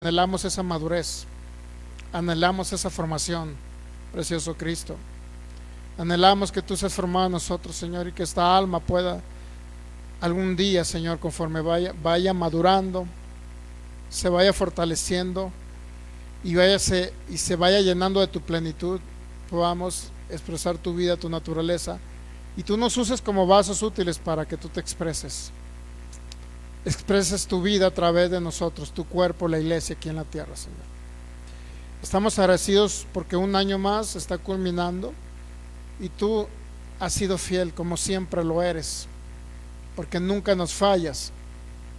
Anhelamos esa madurez, anhelamos esa formación, precioso Cristo. Anhelamos que tú seas formado en nosotros, Señor, y que esta alma pueda algún día, Señor, conforme vaya madurando, se vaya fortaleciendo y se vaya llenando de tu plenitud, podamos expresar tu vida, tu naturaleza, y tú nos uses como vasos útiles para que tú te expreses tu vida a través de nosotros, tu cuerpo, la iglesia aquí en la tierra, Señor. Estamos agradecidos porque un año más está culminando y tú has sido fiel como siempre lo eres, porque nunca nos fallas.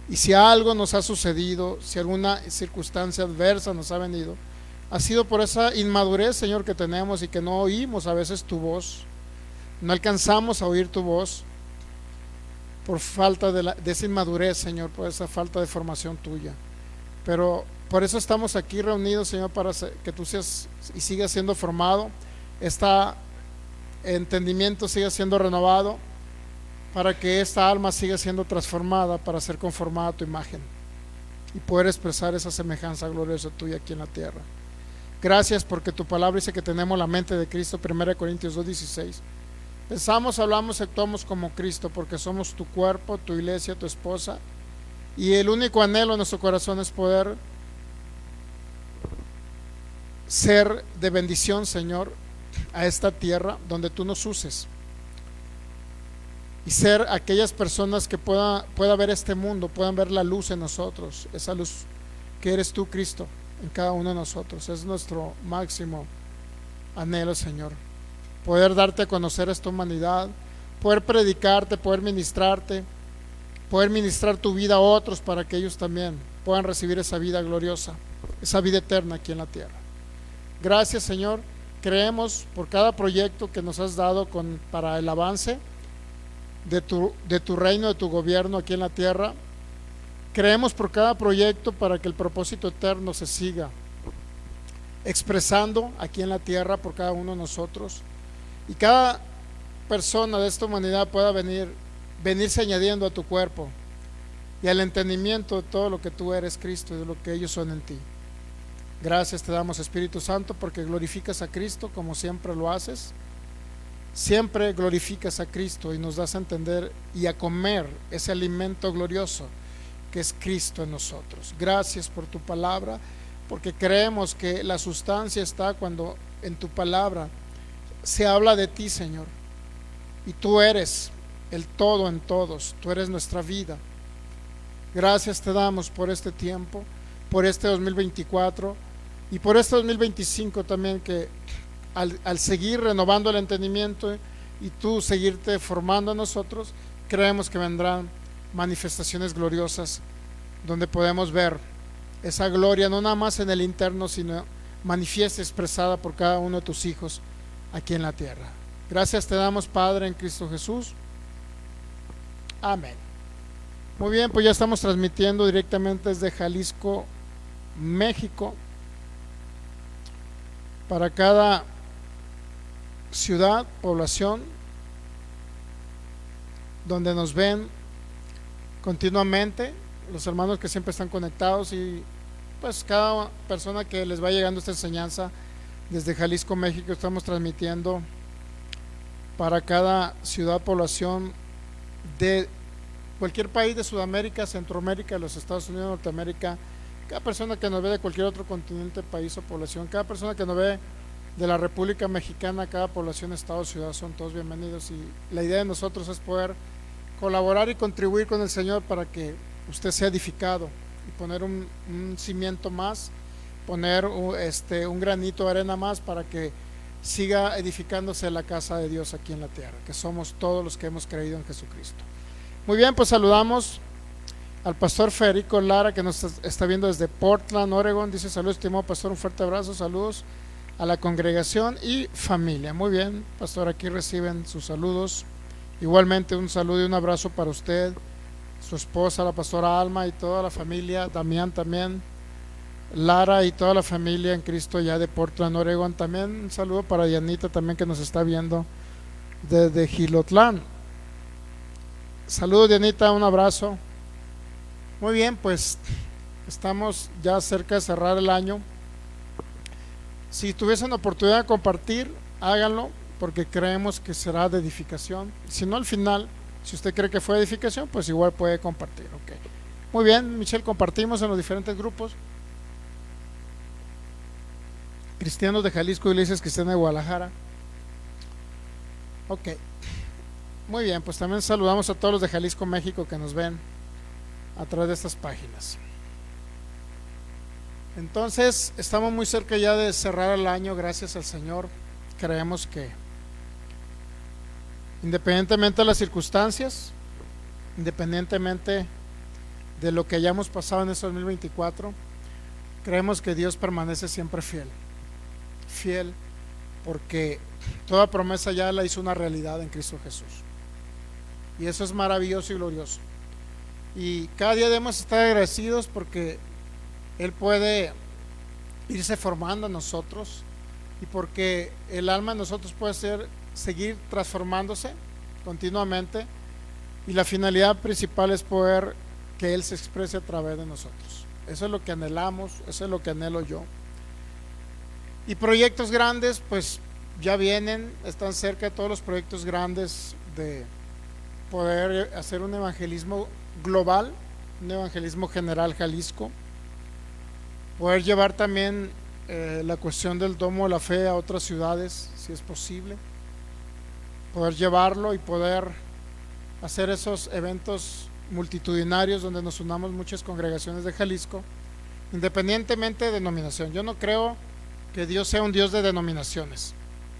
Y si algo nos ha sucedido, si alguna circunstancia adversa nos ha venido, ha sido por esa inmadurez, Señor, que tenemos y que no oímos a veces tu voz, no alcanzamos a oír tu voz por falta de esa inmadurez, Señor, por esa falta de formación tuya. Pero por eso estamos aquí reunidos, Señor, para que tú seas y sigas siendo formado, este entendimiento siga siendo renovado, para que esta alma siga siendo transformada para ser conformada a tu imagen y poder expresar esa semejanza gloriosa tuya aquí en la tierra. Gracias porque tu palabra dice que tenemos la mente de Cristo, 1 Corintios 2:16. Pensamos, hablamos, actuamos como Cristo, porque somos tu cuerpo, tu iglesia, tu esposa, y el único anhelo en nuestro corazón es poder ser de bendición, Señor, a esta tierra donde tú nos uses, y ser aquellas personas que pueda ver este mundo, puedan ver la luz en nosotros, esa luz que eres tú, Cristo, en cada uno de nosotros. Es nuestro máximo anhelo, Señor, poder darte a conocer a esta humanidad, poder predicarte, poder ministrar tu vida a otros para que ellos también puedan recibir esa vida gloriosa, esa vida eterna aquí en la tierra. Gracias, Señor. Creemos por cada proyecto que nos has dado para el avance de tu reino, de tu gobierno aquí en la tierra. Creemos por cada proyecto para que el propósito eterno se siga expresando aquí en la tierra por cada uno de nosotros, y cada persona de esta humanidad pueda venirse añadiendo a tu cuerpo y al entendimiento de todo lo que tú eres, Cristo, y de lo que ellos son en ti. Gracias te damos, Espíritu Santo, porque glorificas a Cristo como siempre lo haces. Siempre glorificas a Cristo y nos das a entender y a comer ese alimento glorioso que es Cristo en nosotros. Gracias por tu palabra, porque creemos que la sustancia está cuando en tu palabra se habla de ti, Señor, y tú eres el todo en todos, tú eres nuestra vida. Gracias te damos por este tiempo, por este 2024 y por este 2025 también, que al seguir renovando el entendimiento y tú seguirte formando a nosotros, creemos que vendrán manifestaciones gloriosas donde podemos ver esa gloria no nada más en el interno, sino manifiesta, expresada por cada uno de tus hijos aquí en la tierra. Gracias te damos, Padre, en Cristo Jesús. Amén. Muy bien, pues ya estamos transmitiendo directamente desde Jalisco, México, para cada ciudad, población, donde nos ven continuamente, los hermanos que siempre están conectados, y pues cada persona que les va llegando esta enseñanza desde Jalisco, México. Estamos transmitiendo para cada ciudad, población de cualquier país de Sudamérica, Centroamérica, los Estados Unidos, Norteamérica, cada persona que nos ve de cualquier otro continente, país o población, cada persona que nos ve de la República Mexicana, cada población, estado, ciudad, son todos bienvenidos, y la idea de nosotros es poder colaborar y contribuir con el Señor para que usted sea edificado y poner un cimiento más, poner un granito de arena más para que siga edificándose la casa de Dios aquí en la tierra, que somos todos los que hemos creído en Jesucristo. Muy bien, pues saludamos al pastor Federico Lara, que nos está viendo desde Portland, Oregon. Dice: saludos, estimado pastor, un fuerte abrazo, saludos a la congregación y familia. Muy bien, pastor, aquí reciben sus saludos. Igualmente un saludo y un abrazo para usted, su esposa, la pastora Alma, y toda la familia, Damián también, Lara y toda la familia en Cristo ya de Portland, Oregon. También un saludo para Dianita también, que nos está viendo desde Gilotlán. Saludos, Dianita, un abrazo. Muy bien, pues estamos ya cerca de cerrar el año. Si tuviesen oportunidad de compartir, háganlo, porque creemos que será de edificación. Si no, al final, si usted cree que fue edificación, pues igual puede compartir. Okay. Muy bien, Michelle, compartimos en los diferentes grupos. Cristianos de Jalisco, Iglesias Cristianas de Guadalajara. Ok. Muy bien, pues también saludamos a todos los de Jalisco, México, que nos ven a través de estas páginas. Entonces, estamos muy cerca ya de cerrar el año, gracias al Señor. Creemos que, independientemente de las circunstancias, independientemente de lo que hayamos pasado en este 2024, creemos que Dios permanece siempre fiel. Fiel, porque toda promesa ya la hizo una realidad en Cristo Jesús. Y eso es maravilloso y glorioso. Y cada día debemos estar agradecidos porque Él puede irse formando en nosotros y porque el alma en nosotros puede seguir transformándose continuamente, y la finalidad principal es poder que Él se exprese a través de nosotros. Eso es lo que anhelamos, eso es lo que anhelo yo. Y proyectos grandes, pues ya vienen, están cerca de todos los proyectos grandes de poder hacer un evangelismo global, un evangelismo general Jalisco, poder llevar también la cuestión del Domo de la Fe a otras ciudades, si es posible, poder llevarlo y poder hacer esos eventos multitudinarios donde nos unamos muchas congregaciones de Jalisco, independientemente de denominación. Yo no creo que Dios sea un Dios de denominaciones.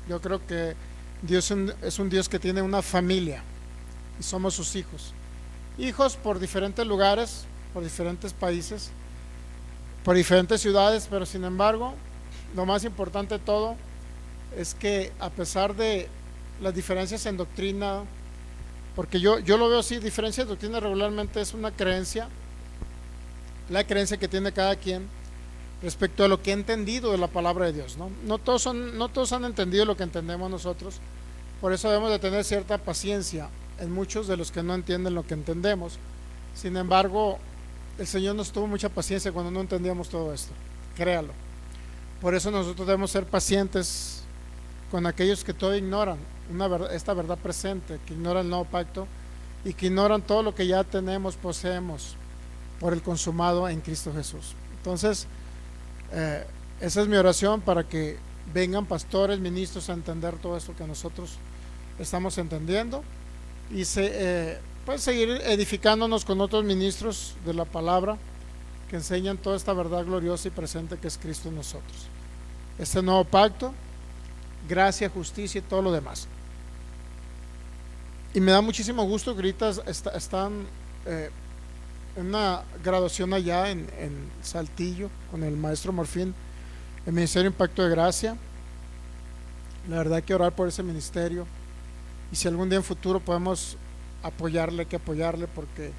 Yo creo que Dios es un Dios que tiene una familia y somos sus hijos. Hijos por diferentes lugares, por diferentes países, por diferentes ciudades, pero sin embargo, lo más importante de todo es que a pesar de las diferencias en doctrina, porque yo lo veo así, diferencia de doctrina regularmente es una creencia, la creencia que tiene cada quien respecto a lo que ha entendido de la palabra de Dios, ¿no? No todos han entendido lo que entendemos nosotros, por eso debemos de tener cierta paciencia en muchos de los que no entienden lo que entendemos. Sin embargo, el Señor nos tuvo mucha paciencia cuando no entendíamos todo esto, créalo. Por eso nosotros debemos ser pacientes con aquellos que todavía ignoran esta verdad presente, que ignoran el nuevo pacto y que ignoran todo lo que ya poseemos por el consumado en Cristo Jesús. Entonces, esa es mi oración, para que vengan pastores, ministros a entender todo esto que nosotros estamos entendiendo y pues seguir edificándonos con otros ministros de la palabra que enseñan toda esta verdad gloriosa y presente que es Cristo en nosotros. Este nuevo pacto, gracia, justicia y todo lo demás. Y me da muchísimo gusto que ahorita están en una graduación allá en Saltillo con el maestro Morfín, el Ministerio Impacto de Gracia. La verdad hay que orar por ese ministerio, y si algún día en futuro podemos apoyarle, hay que apoyarle, porque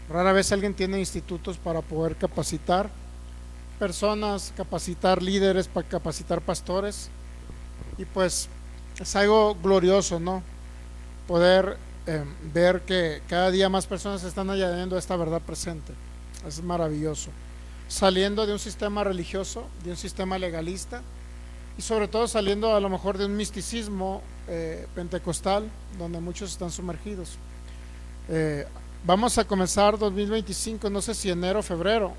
rara vez alguien tiene institutos para poder capacitar personas, capacitar líderes, para capacitar pastores, y pues es algo glorioso, ¿no? Poder ver que cada día más personas están añadiendo esta verdad presente. Es maravilloso, saliendo de un sistema religioso, de un sistema legalista, y sobre todo saliendo a lo mejor de un misticismo pentecostal donde muchos están sumergidos. Vamos a comenzar 2025, no sé si enero o febrero,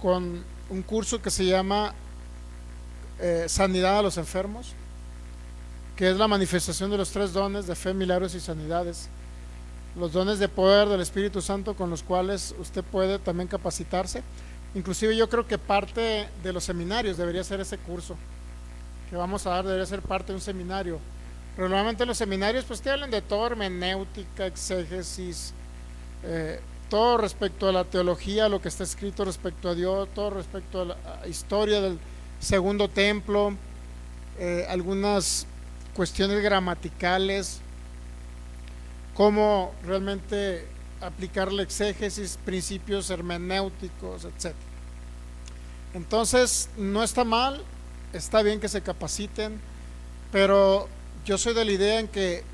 con un curso que se llama Sanidad a los enfermos, que es la manifestación de los 3 dones de fe, milagros y sanidades, los dones de poder del Espíritu Santo con los cuales usted puede también capacitarse. Inclusive yo creo que parte de los seminarios debería ser ese curso que vamos a dar, debería ser parte de un seminario. Regularmente los seminarios pues te hablan de todo, hermenéutica, exégesis, todo respecto a la teología, lo que está escrito respecto a Dios, todo respecto a la historia del segundo templo, algunas cuestiones gramaticales, cómo realmente aplicar la exégesis, principios hermenéuticos, etc. Entonces no está mal, está bien que se capaciten, pero yo soy de la idea en que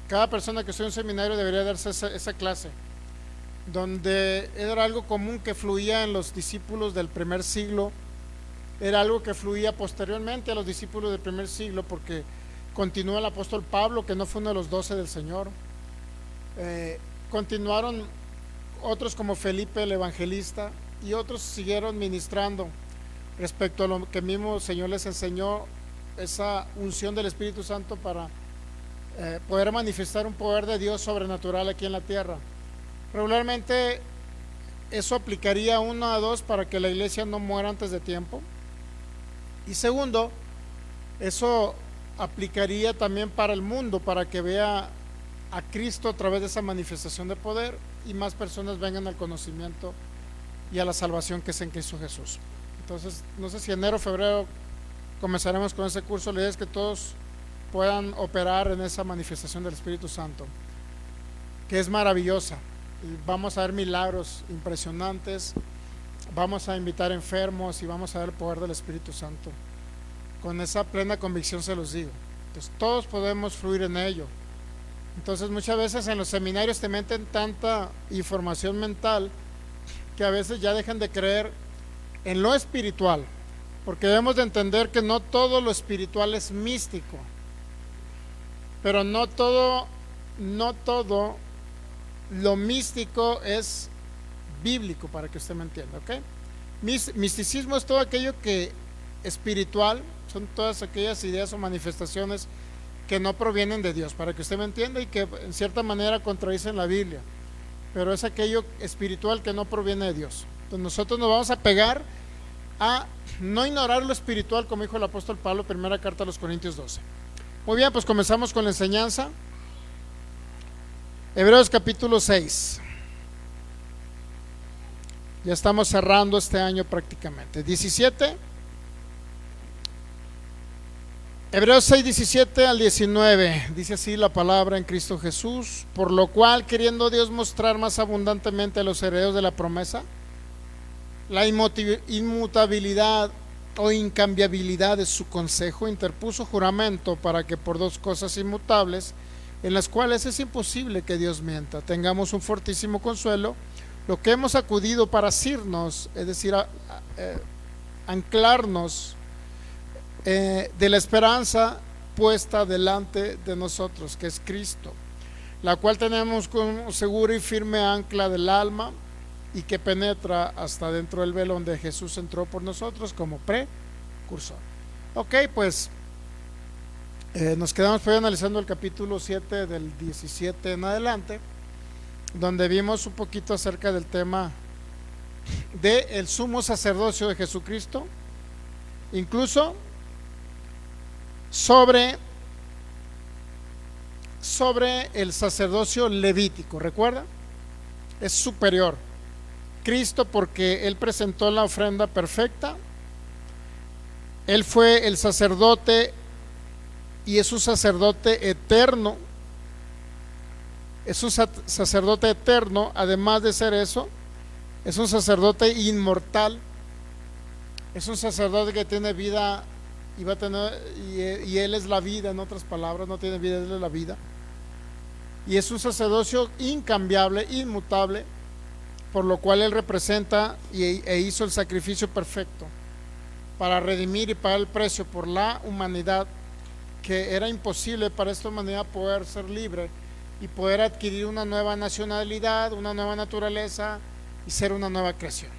cada persona que estudia en un seminario debería darse esa clase, donde era algo común que fluía en los discípulos del primer siglo, era algo que fluía posteriormente a los discípulos del primer siglo, porque continúa el apóstol Pablo, que no fue uno de los 12 del Señor. Continuaron otros como Felipe el evangelista, y otros siguieron ministrando respecto a lo que mismo el Señor les enseñó, esa unción del Espíritu Santo para poder manifestar un poder de Dios sobrenatural aquí en la tierra. Regularmente eso aplicaría 1 a 2 para que la iglesia no muera antes de tiempo, y segundo, eso aplicaría también para el mundo, para que vea a Cristo a través de esa manifestación de poder y más personas vengan al conocimiento y a la salvación que es en Cristo Jesús. Entonces, no sé si enero o febrero comenzaremos con ese curso. La idea es que todos puedan operar en esa manifestación del Espíritu Santo, que es maravillosa, y vamos a ver milagros impresionantes, vamos a invitar enfermos y vamos a ver el poder del Espíritu Santo. Con esa plena convicción se los digo. Entonces, todos podemos fluir en ello. Entonces, muchas veces en los seminarios te meten tanta información mental que a veces ya dejan de creer en lo espiritual, porque debemos de entender que no todo lo espiritual es místico, pero no todo lo místico es bíblico, para que usted me entienda, ¿ok? Misticismo es todo aquello que espiritual, son todas aquellas ideas o manifestaciones que no provienen de Dios, para que usted me entienda, y que en cierta manera contradicen la Biblia, pero es aquello espiritual que no proviene de Dios. Entonces nosotros nos vamos a pegar a no ignorar lo espiritual, como dijo el apóstol Pablo, primera carta a los Corintios 12. Muy bien, pues comenzamos con la enseñanza. Hebreos capítulo 6. Ya estamos cerrando este año prácticamente. 17. Hebreos 6, 17 al 19. Dice así la palabra en Cristo Jesús: por lo cual, queriendo Dios mostrar más abundantemente a los herederos de la promesa la inmutabilidad o incambiabilidad de su consejo, interpuso juramento para que por 2 cosas inmutables, en las cuales es imposible que Dios mienta, tengamos un fortísimo consuelo, lo que hemos acudido para asirnos, es decir, anclarnos de la esperanza puesta delante de nosotros, que es Cristo, la cual tenemos como seguro y firme ancla del alma, y que penetra hasta dentro del velo, donde Jesús entró por nosotros como precursor. Ok, pues nos quedamos pues analizando el capítulo 7 del 17 en adelante, donde vimos un poquito acerca del tema del sumo sacerdocio de Jesucristo, incluso sobre el sacerdocio levítico. ¿Recuerda? Es superior Cristo porque Él presentó la ofrenda perfecta. Él fue el sacerdote y es un sacerdote eterno. Es un sacerdote eterno. Además de ser eso, es un sacerdote inmortal. Es un sacerdote que tiene vida y va a tener, y Él es la vida. En otras palabras, no tiene vida, Él es la vida. Y es un sacerdocio incambiable, inmutable, por lo cual Él representa e hizo el sacrificio perfecto para redimir y pagar el precio por la humanidad, que era imposible para esta humanidad poder ser libre y poder adquirir una nueva nacionalidad, una nueva naturaleza y ser una nueva creación.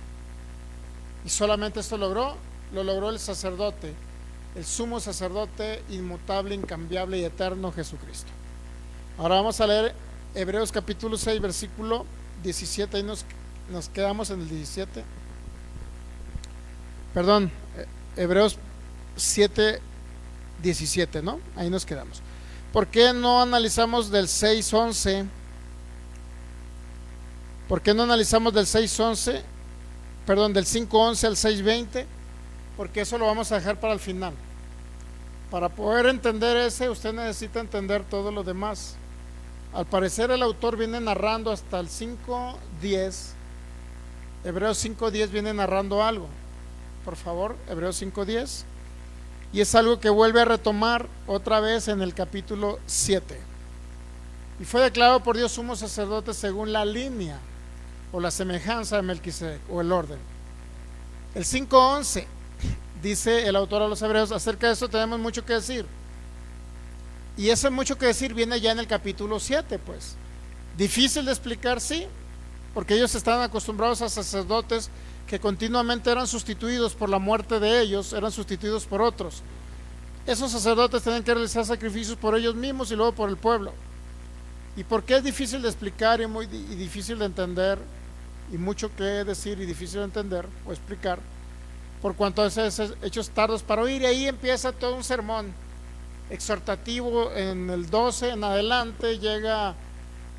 Y solamente esto lo logró el sacerdote, el sumo sacerdote inmutable, incambiable y eterno, Jesucristo. Ahora vamos a leer Hebreos capítulo 6, versículo 17. Ahí nos quedamos en el 17. Perdón, Hebreos 7, 17, ¿no? Ahí nos quedamos. ¿Por qué no analizamos del 6:11? ¿Por qué no analizamos del 6:11? Perdón, del 5:11 al 6:20, porque eso lo vamos a dejar para el final. Para poder entender ese, usted necesita entender todo lo demás. Al parecer el autor viene narrando hasta el 5:10. Hebreos 5:10 viene narrando algo. Por favor, Hebreos 5:10. Y es algo que vuelve a retomar otra vez en el capítulo 7. Y fue declarado por Dios sumo sacerdote según la línea o la semejanza de Melquisedec, o el orden. El 5:11 dice el autor a los Hebreos: acerca de esto tenemos mucho que decir. Y ese mucho que decir viene ya en el capítulo 7, pues. Difícil de explicar, sí, porque ellos estaban acostumbrados a sacerdotes que continuamente eran sustituidos por la muerte de ellos, eran sustituidos por otros. Esos sacerdotes tenían que realizar sacrificios por ellos mismos y luego por el pueblo. ¿Y por qué es difícil de explicar y difícil de entender? Y mucho que decir y difícil de entender o explicar, por cuanto a veces hechos tardos para oír. Y ahí empieza todo un sermón exhortativo en el 12 en adelante, llega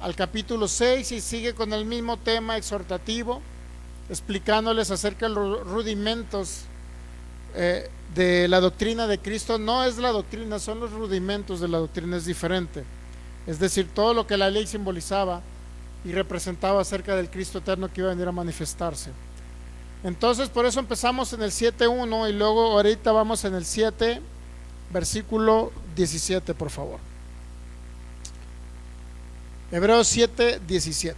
al capítulo 6 y sigue con el mismo tema exhortativo, explicándoles acerca de los rudimentos de la doctrina de Cristo. No es la doctrina, son los rudimentos de la doctrina, es diferente. Es decir, todo lo que la ley simbolizaba y representaba acerca del Cristo eterno que iba a venir a manifestarse. Entonces, por eso empezamos en el 7:1 y luego ahorita vamos en el 7, versículo 17, por favor. Hebreos 7:17.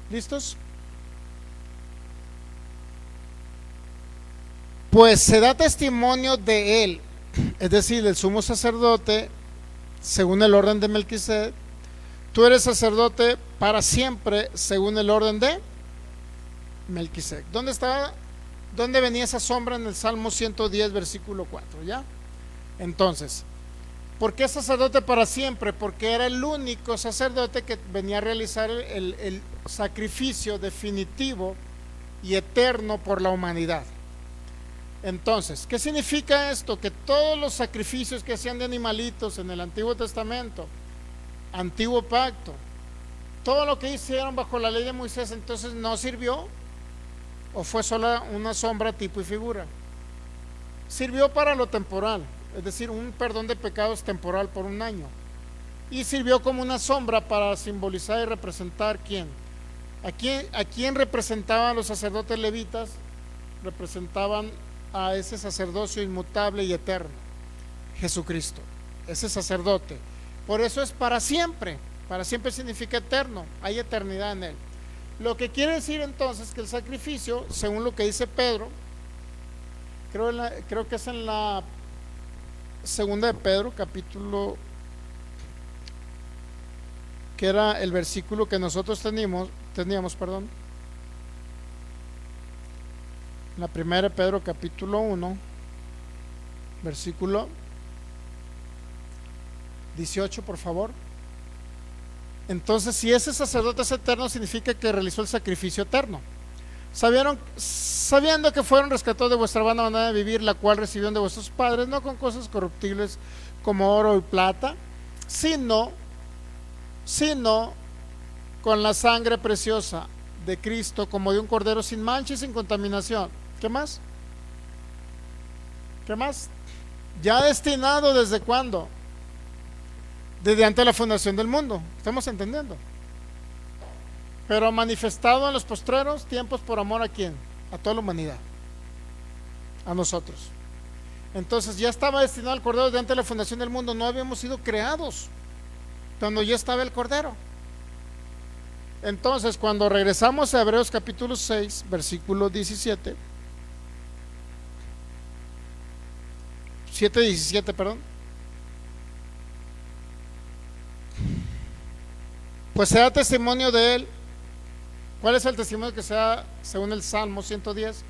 ¿Listos? Pues se da testimonio de él, es decir, del sumo sacerdote, según el orden de Melquisedec. Tú eres sacerdote para siempre, según el orden de Melquisedec. ¿Dónde venía esa sombra? En el Salmo 110, versículo 4, ¿ya? Entonces, ¿por qué sacerdote para siempre? Porque era el único sacerdote que venía a realizar el sacrificio definitivo y eterno por la humanidad. Entonces, ¿qué significa esto? Que todos los sacrificios que hacían de animalitos en el Antiguo Testamento, Antiguo Pacto, todo lo que hicieron bajo la ley de Moisés, entonces no sirvió, o fue solo una sombra, tipo y figura. Sirvió para lo temporal, es decir, un perdón de pecados temporal por un año, y sirvió como una sombra para simbolizar y representar ¿quién? ¿A quién representaban los sacerdotes levitas? Representaban a ese sacerdocio inmutable y eterno, Jesucristo, ese sacerdote. Por eso es para siempre significa eterno, hay eternidad en él. Lo que quiere decir entonces que el sacrificio, según lo que dice Pedro, creo que es en la segunda de Pedro, capítulo, que era el versículo que nosotros teníamos, la primera de Pedro, capítulo 1, versículo 18, por favor. Entonces, si ese sacerdote es eterno, significa que realizó el sacrificio eterno, sabiendo que fueron rescatados de vuestra vana manera de vivir, la cual recibieron de vuestros padres, no con cosas corruptibles como oro y plata, sino con la sangre preciosa de Cristo, como de un cordero sin mancha y sin contaminación. ¿Qué más? Ya destinado, ¿desde cuándo? Desde antes de la fundación del mundo. ¿Estamos entendiendo? Pero manifestado en los postreros tiempos por amor ¿a quién? A toda la humanidad, a nosotros. Entonces ya estaba destinado al cordero desde antes de la fundación del mundo. No habíamos sido creados cuando ya estaba el cordero. Entonces, cuando regresamos a Hebreos capítulo 6, versículo 17, 7:17, perdón. Pues se da testimonio de él. ¿Cuál es el testimonio que se da según el Salmo 110?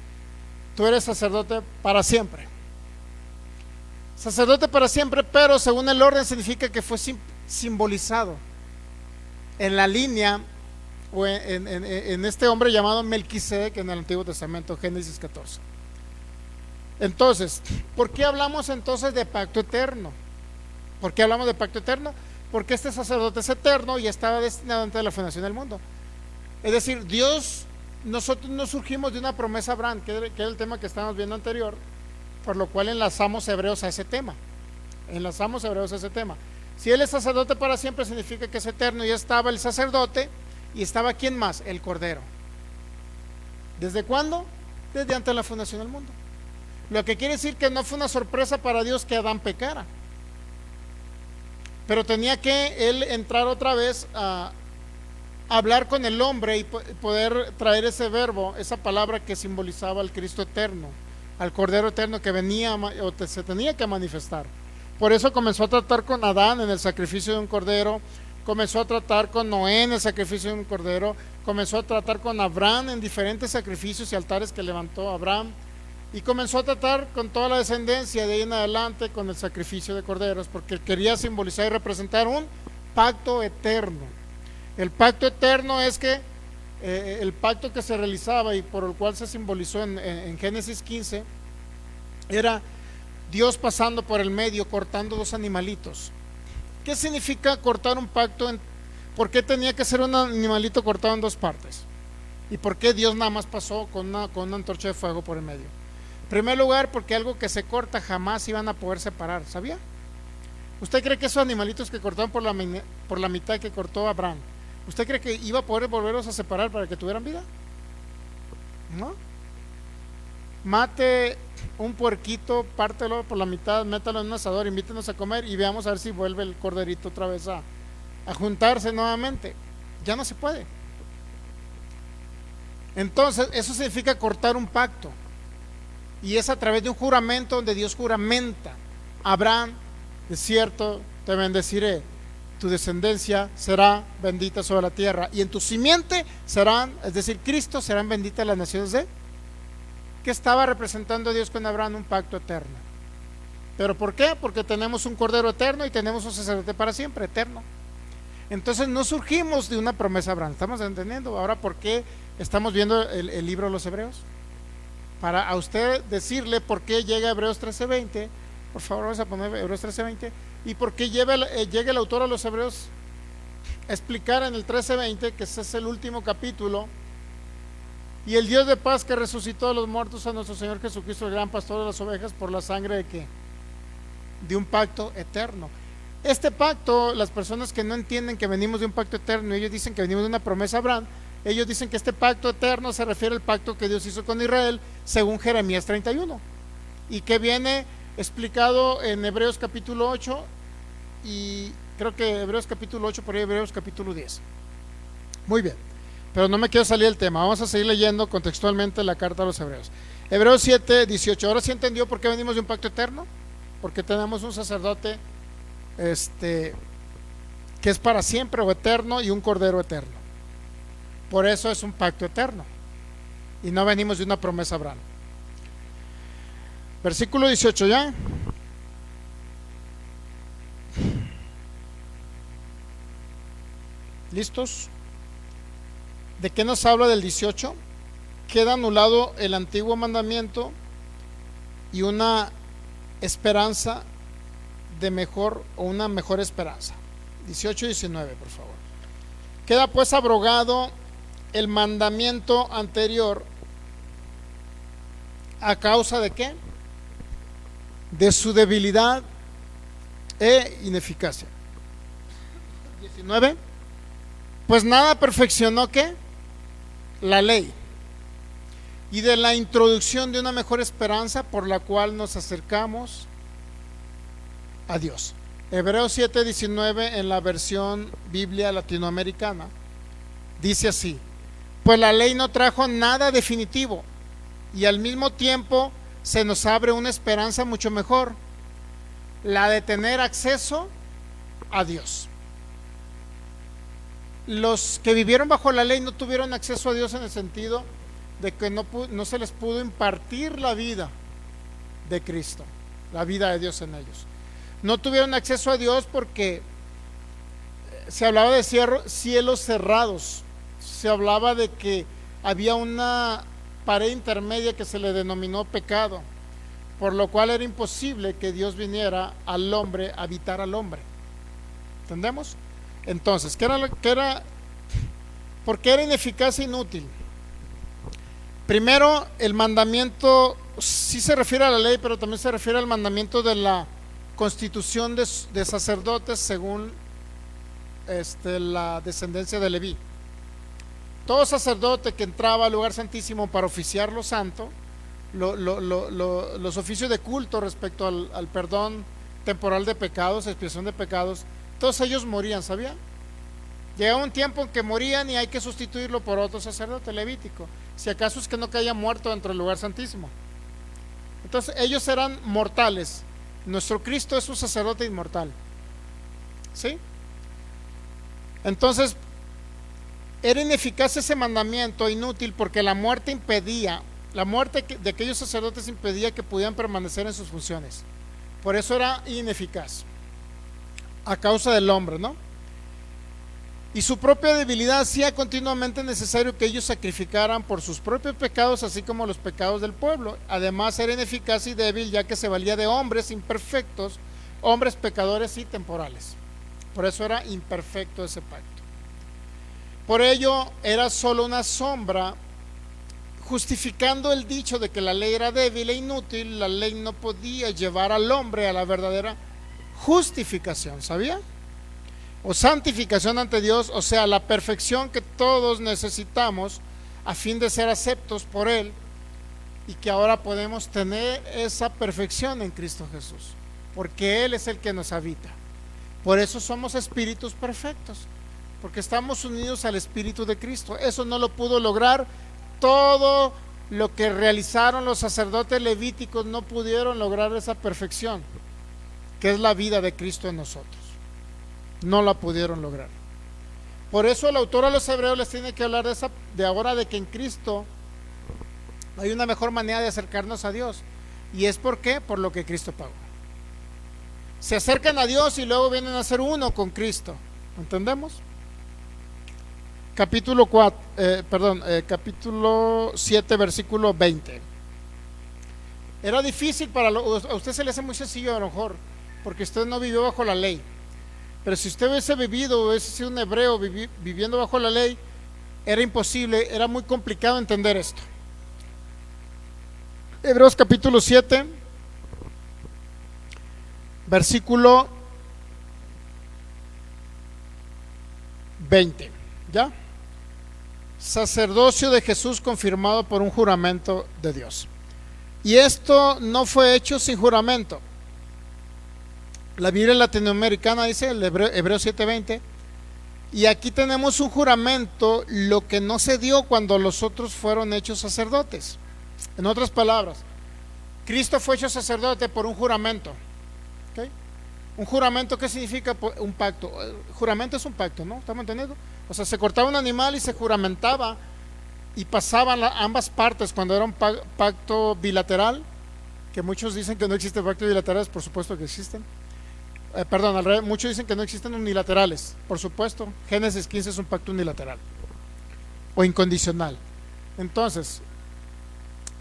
Tú eres sacerdote para siempre. Sacerdote para siempre, pero según el orden significa que fue simbolizado en la línea o en este hombre llamado Melquisedec en el Antiguo Testamento, Génesis 14. Entonces, ¿por qué hablamos entonces de pacto eterno? ¿Por qué hablamos de pacto eterno? Porque este sacerdote es eterno y estaba destinado antes de la fundación del mundo. Es decir, nosotros no surgimos de una promesa a Abraham, que era el tema que estábamos viendo anterior, por lo cual enlazamos Hebreos a ese tema. Si él es sacerdote para siempre, significa que es eterno. Y estaba el sacerdote y estaba ¿quién más? El cordero. ¿Desde cuándo? Desde antes de la fundación del mundo. Lo que quiere decir que no fue una sorpresa para Dios que Adán pecara, pero tenía que él entrar otra vez hablar con el hombre y poder traer ese verbo, esa palabra que simbolizaba al Cristo eterno, al Cordero eterno que venía o se tenía que manifestar. Por eso comenzó a tratar con Adán en el sacrificio de un cordero, comenzó a tratar con Noé en el sacrificio de un cordero, comenzó a tratar con Abraham en diferentes sacrificios y altares que levantó Abraham, y comenzó a tratar con toda la descendencia de ahí en adelante con el sacrificio de corderos, porque quería simbolizar y representar un pacto eterno. El pacto eterno es que el pacto que se realizaba y por el cual se simbolizó en Génesis 15 era Dios pasando por el medio, cortando dos animalitos. ¿Qué significa cortar un pacto? ¿Por qué tenía que ser un animalito cortado en dos partes? ¿Y por qué Dios nada más pasó con una antorcha de fuego por el medio? En primer lugar, porque algo que se corta jamás iban a poder separar, ¿sabía? ¿Usted cree que esos animalitos que cortaron por la mitad que cortó Abraham, usted cree que iba a poder volverlos a separar para que tuvieran vida? ¿No? Mate un puerquito, pártelo por la mitad, métalo en un asador, invítenos a comer y veamos a ver si vuelve el corderito otra vez a juntarse nuevamente. Ya no se puede. Entonces, eso significa cortar un pacto. Y es a través de un juramento donde Dios juramenta: Abraham, de cierto te bendeciré, tu descendencia será bendita sobre la tierra, y en tu simiente serán, es decir, Cristo, serán benditas las naciones de... ¿Qué estaba representando Dios con Abraham? Un pacto eterno. ¿Pero por qué? Porque tenemos un cordero eterno y tenemos un sacerdote para siempre, eterno. Entonces no surgimos de una promesa a Abraham. ¿Estamos entendiendo ahora por qué estamos viendo el libro de los Hebreos? Para a usted decirle por qué llega a Hebreos 13:20. Por favor, vamos a poner Hebreos 13:20. Y por qué llega el autor a los Hebreos a explicar en el 13:20, que ese es el último capítulo: y el Dios de paz que resucitó de los muertos a nuestro Señor Jesucristo, el gran pastor de las ovejas, por la sangre de ¿qué? De un pacto eterno. Este pacto, las personas que no entienden que venimos de un pacto eterno, ellos dicen que venimos de una promesa a Abraham. Ellos dicen que este pacto eterno se refiere al pacto que Dios hizo con Israel según Jeremías 31, y que viene explicado en Hebreos capítulo 8, y creo que Hebreos capítulo 8, por ahí Hebreos capítulo 10. Muy bien, pero no me quiero salir del tema. Vamos a seguir leyendo contextualmente la carta a los Hebreos. Hebreos 7:18. Ahora sí entendió por qué venimos de un pacto eterno. Porque tenemos un sacerdote que es para siempre o eterno, y un cordero eterno. Por eso es un pacto eterno, y no venimos de una promesa a Abraham. Versículo 18 ya. ¿Listos? ¿De qué nos habla del 18? Queda anulado el antiguo mandamiento y una esperanza de mejor, o una mejor esperanza. 18 y 19, por favor. Queda pues abrogado el mandamiento anterior. ¿A causa de qué? De su debilidad e ineficacia. 19. Pues nada perfeccionó ¿qué? La ley, y de la introducción de una mejor esperanza por la cual nos acercamos a Dios. Hebreos 7:19 en la versión Biblia latinoamericana dice así: pues la ley no trajo nada definitivo, y al mismo tiempo se nos abre una esperanza mucho mejor, la de tener acceso a Dios. Los que vivieron bajo la ley no tuvieron acceso a Dios en el sentido de que no se les pudo impartir la vida de Cristo, la vida de Dios en ellos. No tuvieron acceso a Dios porque se hablaba de cielos cerrados, se hablaba de que había una pared intermedia que se le denominó pecado, por lo cual era imposible que Dios viniera al hombre, a habitar al hombre. ¿Entendemos? Entonces, ¿por qué era ineficaz e inútil? Primero, el mandamiento sí se refiere a la ley, pero también se refiere al mandamiento de la constitución de sacerdotes según la descendencia de Leví. Todo sacerdote que entraba al lugar santísimo para oficiar lo santo, los oficios de culto respecto al perdón temporal de pecados, expiación de pecados, todos ellos morían, ¿sabía? Llegaba un tiempo en que morían y hay que sustituirlo por otro sacerdote levítico, si acaso es que no caía muerto dentro del lugar santísimo. Entonces ellos eran mortales. Nuestro Cristo es un sacerdote inmortal, ¿sí? Entonces era ineficaz ese mandamiento, inútil, porque la muerte impedía, la muerte de aquellos sacerdotes impedía que pudieran permanecer en sus funciones. Por eso era ineficaz, a causa del hombre, ¿no? Y su propia debilidad hacía continuamente necesario que ellos sacrificaran por sus propios pecados, así como los pecados del pueblo. Además era ineficaz y débil, ya que se valía de hombres imperfectos, hombres pecadores y temporales. Por eso era imperfecto ese pacto. Por ello era solo una sombra, justificando el dicho de que la ley era débil e inútil. La ley no podía llevar al hombre a la verdadera justificación, ¿sabía? O santificación ante Dios, o sea, la perfección que todos necesitamos a fin de ser aceptos por Él, y que ahora podemos tener esa perfección en Cristo Jesús, porque Él es el que nos habita. Por eso somos espíritus perfectos, porque estamos unidos al Espíritu de Cristo. Eso no lo pudo lograr todo lo que realizaron los sacerdotes levíticos, no pudieron lograr esa perfección, que es la vida de Cristo en nosotros. No la pudieron lograr. Por eso el autor a los hebreos les tiene que hablar de ahora, de que en Cristo hay una mejor manera de acercarnos a Dios. ¿Y es por qué? Por lo que Cristo pagó. Se acercan a Dios y luego vienen a ser uno con Cristo. ¿Entendemos? Capítulo 7, versículo 20. Era difícil a usted se le hace muy sencillo a lo mejor, porque usted no vivió bajo la ley. Pero si usted hubiese vivido, hubiese sido un hebreo viviendo bajo la ley, era imposible, era muy complicado entender esto. Hebreos capítulo 7, versículo 20. ¿Ya? Sacerdocio de Jesús confirmado por un juramento de Dios. Y esto no fue hecho sin juramento. La Biblia latinoamericana dice, el Hebreo 7:20, y aquí tenemos un juramento, lo que no se dio cuando los otros fueron hechos sacerdotes. En otras palabras, Cristo fue hecho sacerdote por un juramento. ¿Okay? Un juramento, ¿qué significa? Un pacto. Juramento es un pacto, ¿no? ¿Estamos entendiendo? O sea, se cortaba un animal y se juramentaba, y pasaban ambas partes cuando era un pacto bilateral, que muchos dicen que no existen pactos bilaterales, por supuesto que existen. Perdón, al revés, muchos dicen que no existen unilaterales, por supuesto. Génesis 15 es un pacto unilateral o incondicional. Entonces,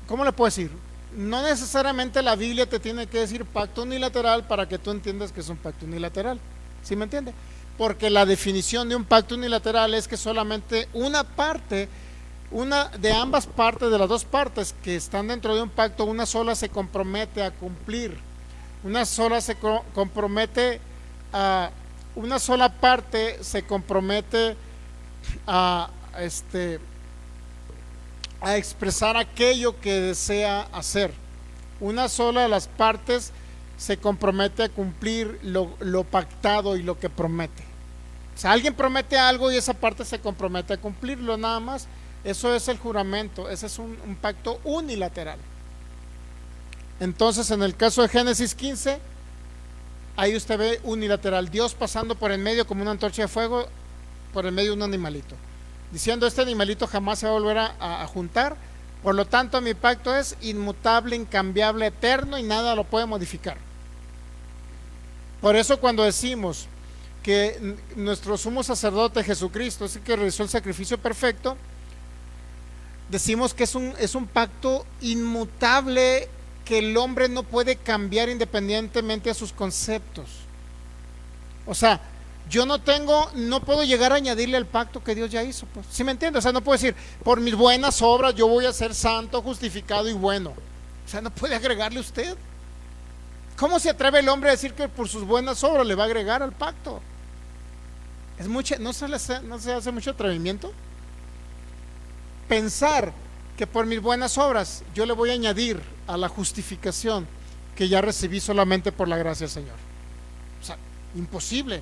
¿cómo le puedo decir? No necesariamente la Biblia te tiene que decir pacto unilateral para que tú entiendas que es un pacto unilateral. ¿Sí me entiende? Porque la definición de un pacto unilateral es que solamente una parte, una de ambas partes, de las dos partes que están dentro de un pacto, una sola se compromete a cumplir. Una sola se compromete a, una sola parte se compromete a expresar aquello que desea hacer. Una sola de las partes se compromete a cumplir lo pactado y lo que promete. O sea, alguien promete algo y esa parte se compromete a cumplirlo, nada más. Eso es el juramento, ese es un pacto unilateral. Entonces, en el caso de Génesis 15, ahí usted ve unilateral, Dios pasando por en medio como una antorcha de fuego, por en medio de un animalito, diciendo: este animalito jamás se va a volver a juntar, por lo tanto mi pacto es inmutable, incambiable, eterno, y nada lo puede modificar. Por eso cuando decimos que nuestro sumo sacerdote Jesucristo es el que realizó el sacrificio perfecto, decimos que es un pacto inmutable, que el hombre no puede cambiar independientemente a sus conceptos. O sea, yo no puedo llegar a añadirle al pacto que Dios ya hizo, pues. ¿Sí me entiende? O sea, no puedo decir, por mis buenas obras yo voy a ser santo, justificado y bueno. O sea, no puede agregarle usted. ¿Cómo se atreve el hombre a decir que por sus buenas obras le va a agregar al pacto? ¿No se hace mucho atrevimiento? Pensar que por mis buenas obras yo le voy a añadir a la justificación que ya recibí solamente por la gracia del Señor. O sea, imposible.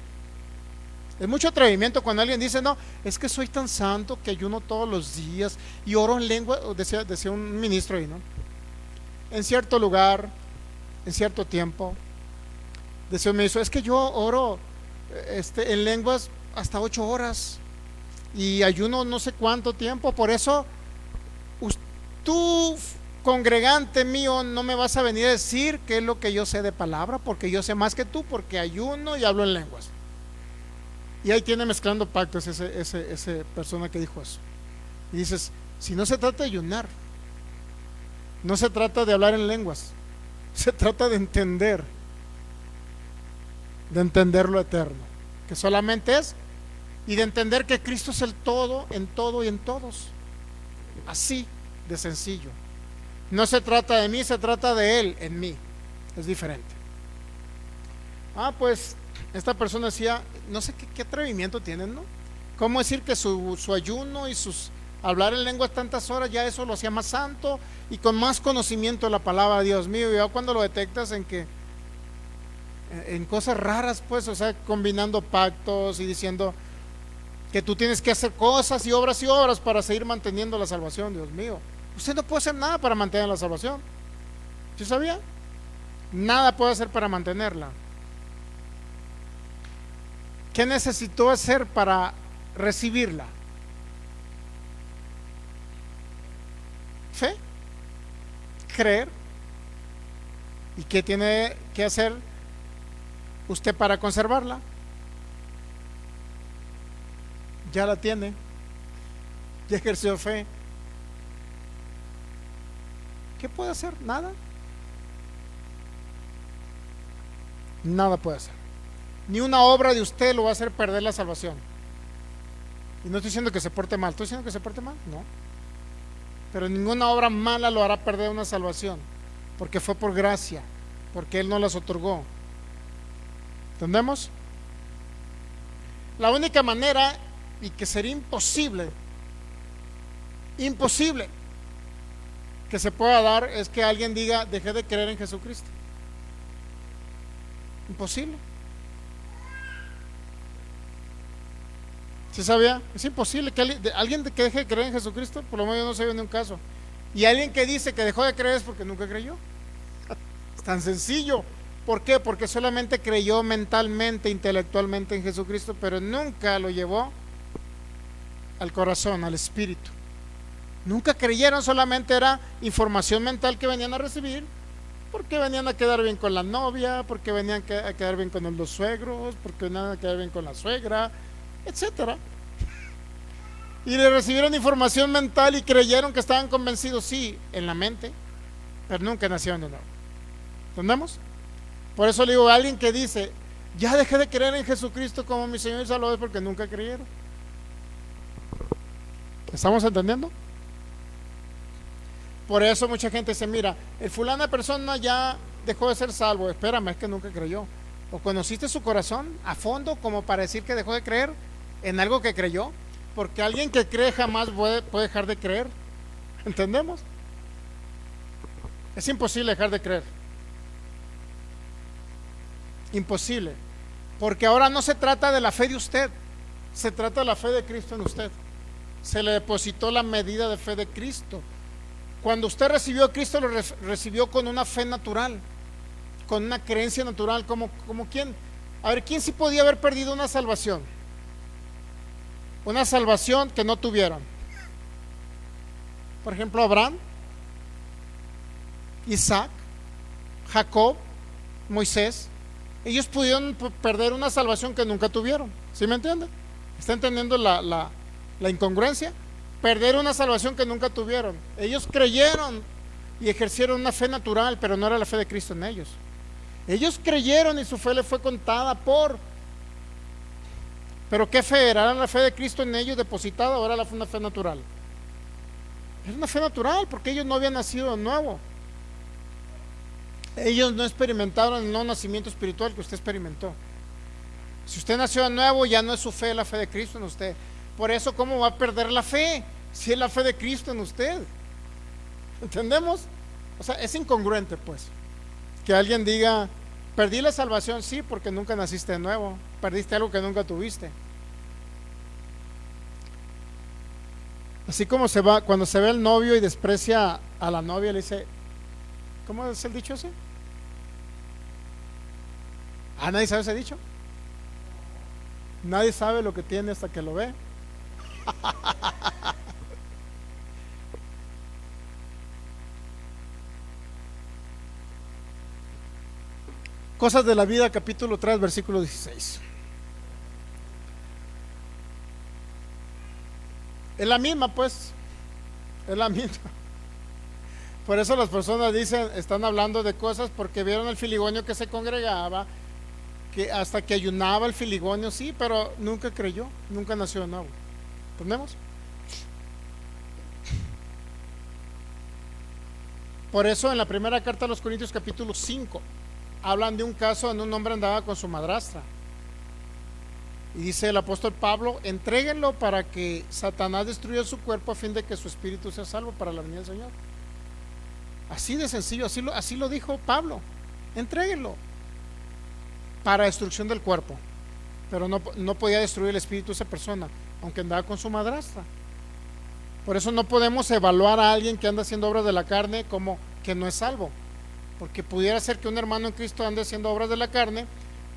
Es mucho atrevimiento cuando alguien dice, no, es que soy tan santo que ayuno todos los días y oro en lengua, decía un ministro ahí, ¿no? En cierto lugar, en cierto tiempo, decía un ministro, es que yo oro en lenguas hasta 8 horas y ayuno no sé cuánto tiempo, por eso tú, congregante mío, no me vas a venir a decir qué es lo que yo sé de palabra, porque yo sé más que tú, porque ayuno y hablo en lenguas. Y ahí tiene mezclando pactos ese persona que dijo eso. Y dices, si no se trata de ayunar, no se trata de hablar en lenguas, se trata de entender lo eterno, que solamente es, y de entender que Cristo es el todo, en todo y en todos. Así de sencillo. No se trata de mí, se trata de Él en mí. Es diferente. Pues esta persona decía, no sé qué atrevimiento tienen, ¿no? ¿Cómo decir que su ayuno y sus hablar en lenguas tantas horas, ya eso lo hacía más santo y con más conocimiento de la palabra de Dios mío? Y ya cuando lo detectas en cosas raras, pues, o sea, combinando pactos y diciendo que tú tienes que hacer cosas y obras para seguir manteniendo la salvación. Dios mío, usted no puede hacer nada para mantener la salvación. ¿Sí sabía? Nada puede hacer para mantenerla. ¿Qué necesitó hacer para recibirla? Fe, creer. ¿Y qué tiene que hacer usted para conservarla? Ya la tiene, ya ejerció fe. ¿Qué puede hacer? Nada. Nada puede hacer. Ni una obra de usted lo va a hacer perder la salvación. Y no estoy diciendo que se porte mal, ¿estoy diciendo que se porte mal? No. Pero ninguna obra mala lo hará perder una salvación, porque fue por gracia, porque Él no las otorgó. ¿Entendemos? La única manera, y que sería imposible que se pueda dar, es que alguien diga, dejé de creer en Jesucristo. Imposible. ¿Sí sabía? Es imposible que alguien que deje de creer en Jesucristo. Por lo menos yo no sé de un caso. Y alguien que dice que dejó de creer es porque nunca creyó. Es tan sencillo. ¿Por qué? Porque solamente creyó mentalmente, intelectualmente en Jesucristo, pero nunca lo llevó al corazón, al espíritu. Nunca creyeron, solamente era información mental que venían a recibir, porque venían a quedar bien con la novia, porque venían a quedar bien con los suegros, porque venían a quedar bien con la suegra, etcétera. Y le recibieron información mental y creyeron que estaban convencidos, sí, en la mente, pero nunca nacieron de nuevo. ¿Entendemos? Por eso le digo a alguien que dice, ya dejé de creer en Jesucristo como mi Señor y Salvador, porque nunca creyeron. ¿Estamos entendiendo? Por eso mucha gente dice, mira, el fulana persona ya dejó de ser salvo. Espérame, es que nunca creyó. ¿O conociste su corazón a fondo como para decir que dejó de creer en algo que creyó? Porque alguien que cree jamás puede dejar de creer. ¿Entendemos? Es imposible dejar de creer. Imposible. Porque ahora no se trata de la fe de usted, se trata de la fe de Cristo en usted. Se le depositó la medida de fe de Cristo. Cuando usted recibió a Cristo, lo recibió con una fe natural, con una creencia natural, como quién. A ver, ¿quién sí podía haber perdido una salvación? Una salvación que no tuvieron. Por ejemplo, Abraham, Isaac, Jacob, Moisés. Ellos pudieron perder una salvación que nunca tuvieron. ¿Sí me entiende? ¿Está entendiendo la incongruencia? Perder una salvación que nunca tuvieron. Ellos creyeron y ejercieron una fe natural, pero no era la fe de Cristo en ellos. Ellos creyeron y su fe le fue contada por... ¿Pero qué fe era? ¿Era la fe de Cristo en ellos depositada o era una fe natural? Era una fe natural, porque ellos no habían nacido de nuevo. Ellos no experimentaron el no nacimiento espiritual que usted experimentó. Si usted nació de nuevo, ya no es su fe, la fe de Cristo en usted. Por eso, ¿cómo va a perder la fe si es la fe de Cristo en usted? ¿Entendemos? O sea, es incongruente, pues, que alguien diga, perdí la salvación, sí, porque nunca naciste de nuevo, perdiste algo que nunca tuviste. Así como se va, cuando se ve el novio y desprecia a la novia, le dice, ¿cómo es el dicho ese? Nadie sabe ese dicho. Nadie sabe lo que tiene hasta que lo ve. Cosas de la vida, capítulo 3, versículo 16. Es la misma, pues. Es la misma. Por eso las personas dicen, están hablando de cosas porque vieron el filigonio que se congregaba, que hasta que ayunaba el filigonio, sí, pero nunca creyó, nunca nació de nuevo. ¿Entendemos? Por eso en la primera carta a los Corintios, capítulo 5, hablan de un caso donde un hombre andaba con su madrastra. Y dice el apóstol Pablo, entréguenlo para que Satanás destruya su cuerpo a fin de que su espíritu sea salvo para la venida del Señor. Así de sencillo, así lo dijo Pablo. Entréguenlo para destrucción del cuerpo. Pero no podía destruir el espíritu de esa persona, aunque andaba con su madrastra. Por eso no podemos evaluar a alguien que anda haciendo obras de la carne como que no es salvo. Porque pudiera ser que un hermano en Cristo ande haciendo obras de la carne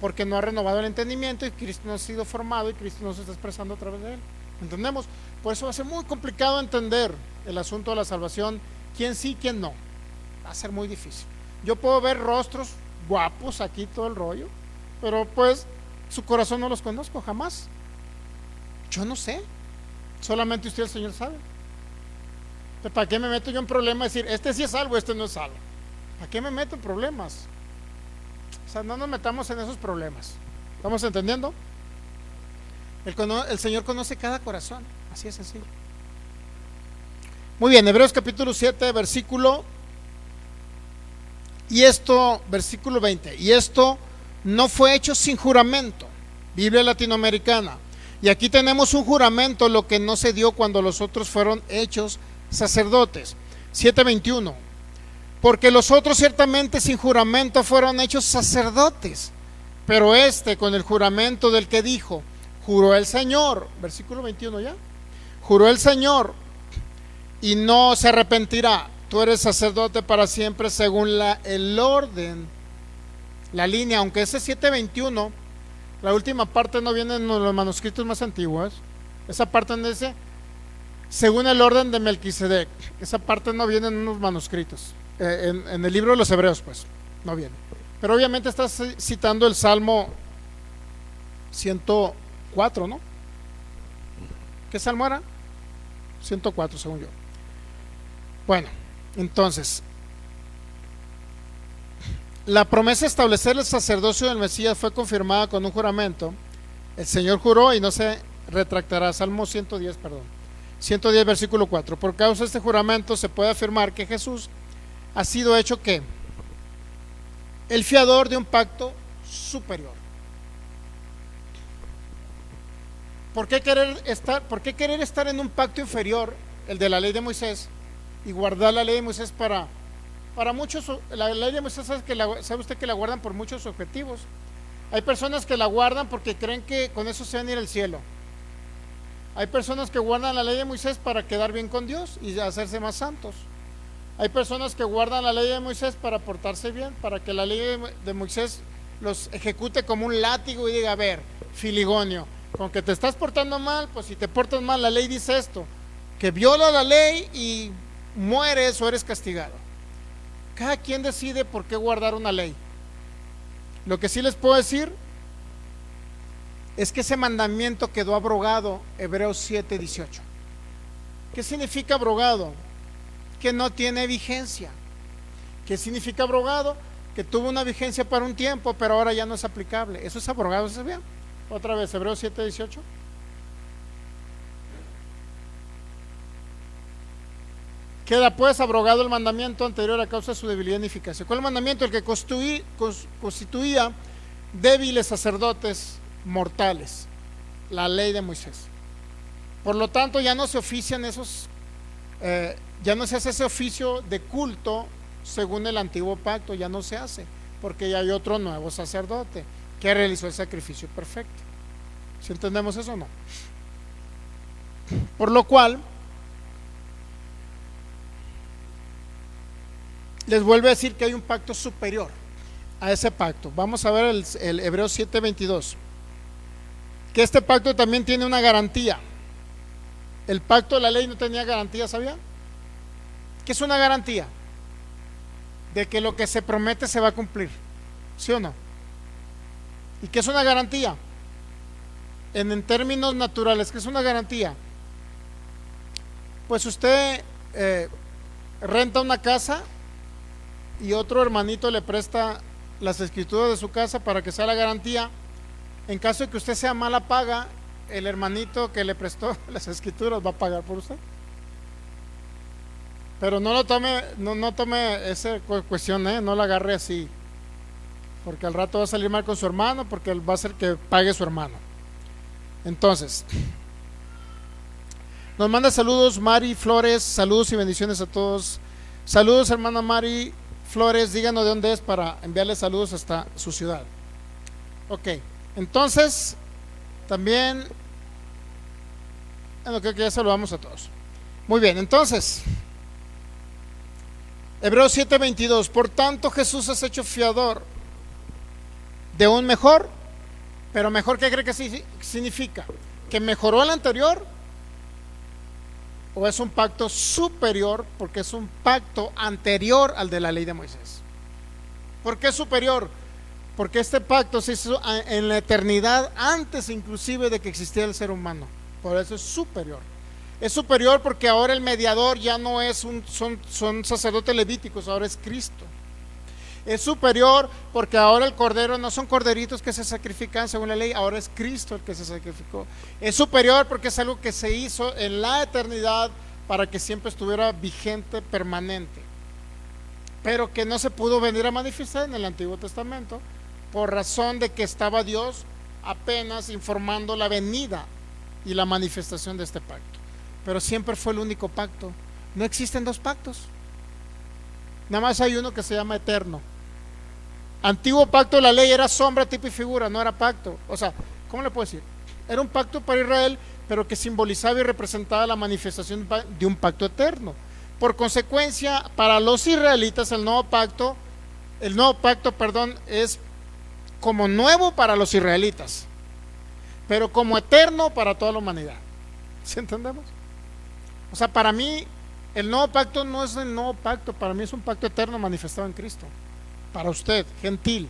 porque no ha renovado el entendimiento y Cristo no ha sido formado y Cristo no se está expresando a través de él. ¿Entendemos? Por eso va a ser muy complicado entender el asunto de la salvación, quién sí, quién no. Va a ser muy difícil. Yo puedo ver rostros guapos aquí, todo el rollo, pero pues su corazón no los conozco jamás. Yo no sé. Solamente usted, el Señor, sabe. ¿Para qué me meto yo en problemas? Decir, este sí es salvo, este no es salvo. ¿Para qué me meto en problemas? O sea, no nos metamos en esos problemas. ¿Estamos entendiendo? El Señor conoce cada corazón. Así es sencillo. Muy bien, Hebreos capítulo 7, versículo versículo 20. Y esto no fue hecho sin juramento. Biblia latinoamericana. Y aquí tenemos un juramento, lo que no se dio cuando los otros fueron hechos sacerdotes. 7:21. Porque los otros ciertamente sin juramento fueron hechos sacerdotes, pero este con el juramento del que dijo, juró el Señor, versículo 21 ya, juró el Señor y no se arrepentirá, tú eres sacerdote para siempre según el orden, la línea, aunque ese 7:21, la última parte no viene en los manuscritos más antiguos, esa parte donde dice, según el orden de Melquisedec, esa parte no viene en unos manuscritos. En el libro de los Hebreos, pues, no viene. Pero obviamente estás citando el Salmo 104, ¿no? ¿Qué salmo era? 104, según yo. Bueno, entonces, la promesa de establecer el sacerdocio del Mesías fue confirmada con un juramento. El Señor juró y no se retractará. Salmo 110, perdón. 110, versículo 4. Por causa de este juramento se puede afirmar que Jesús ha sido hecho ¿qué? El fiador de un pacto superior. ¿Por qué querer estar en un pacto inferior, el de la ley de Moisés, y guardar la ley de Moisés para muchos? La ley de Moisés sabe usted que la guardan por muchos objetivos. Hay personas que la guardan porque creen que con eso se van a ir al cielo. Hay personas que guardan la ley de Moisés para quedar bien con Dios y hacerse más santos. Hay personas que guardan la ley de Moisés para portarse bien, para que la ley de Moisés los ejecute como un látigo y diga, a ver, filigonio, con que te estás portando mal, pues si te portas mal, la ley dice esto, que viola la ley y mueres o eres castigado. Cada quien decide por qué guardar una ley. Lo que sí les puedo decir es que ese mandamiento quedó abrogado, Hebreos 7:18. ¿Qué significa abrogado? Que no tiene vigencia. ¿Qué significa abrogado? Que tuvo una vigencia para un tiempo, pero ahora ya no es aplicable. Eso es abrogado, ¿se ve? Otra vez, Hebreos 7:18. Queda pues abrogado el mandamiento anterior a causa de su debilidad e ineficacia. ¿Cuál es el mandamiento? El que constituía débiles sacerdotes mortales, la ley de Moisés. Por lo tanto, ya no se ofician esos, ya no se hace ese oficio de culto según el antiguo pacto, ya no se hace, porque ya hay otro nuevo sacerdote que realizó el sacrificio perfecto. ¿Sí entendemos eso o no? Por lo cual, les vuelve a decir que hay un pacto superior a ese pacto. Vamos a ver el Hebreos 7:22, que este pacto también tiene una garantía. El pacto de la ley no tenía garantía, ¿sabían? ¿Qué es una garantía? De que lo que se promete se va a cumplir, ¿sí o no? ¿Y qué es una garantía? En términos naturales, ¿qué es una garantía? Pues usted renta una casa y otro hermanito le presta las escrituras de su casa para que sea la garantía. En caso de que usted sea mala paga, el hermanito que le prestó las escrituras va a pagar por usted. Pero no lo tome, no tome esa cuestión, no la agarre así, porque al rato va a salir mal con su hermano, porque él va a hacer que pague su hermano. Entonces, nos manda saludos Mari Flores, saludos y bendiciones a todos. Saludos, hermana Mari Flores, díganos de dónde es para enviarle saludos hasta su ciudad. Ok, entonces, también, bueno, creo que ya saludamos a todos. Muy bien, entonces, Hebreos 7:22, por tanto Jesús es hecho fiador de un mejor, pero mejor, ¿qué cree que significa? ¿Que mejoró el anterior? ¿O es un pacto superior? Porque es un pacto anterior al de la ley de Moisés. ¿Por qué superior? Porque este pacto se hizo en la eternidad, antes inclusive de que existiera el ser humano. Por eso es superior. Es superior porque ahora el mediador ya no es son sacerdotes levíticos, ahora es Cristo. Es superior porque ahora el cordero no son corderitos que se sacrifican según la ley, ahora es Cristo el que se sacrificó. Es superior porque es algo que se hizo en la eternidad para que siempre estuviera vigente, permanente, pero que no se pudo venir a manifestar en el Antiguo Testamento por razón de que estaba Dios apenas informando la venida y la manifestación de este pacto. Pero siempre fue el único pacto. No existen dos pactos, nada más hay uno que se llama eterno. Antiguo pacto de la ley era sombra, tipo y figura, no era pacto. O sea, ¿cómo le puedo decir? Era un pacto para Israel, pero que simbolizaba y representaba la manifestación de un pacto eterno. Por consecuencia, para los israelitas el nuevo pacto, es como nuevo para los israelitas, pero como eterno para toda la humanidad. ¿Sí entendemos? O sea, para mí el nuevo pacto no es el nuevo pacto, para mí es un pacto eterno manifestado en Cristo. Para usted, gentil.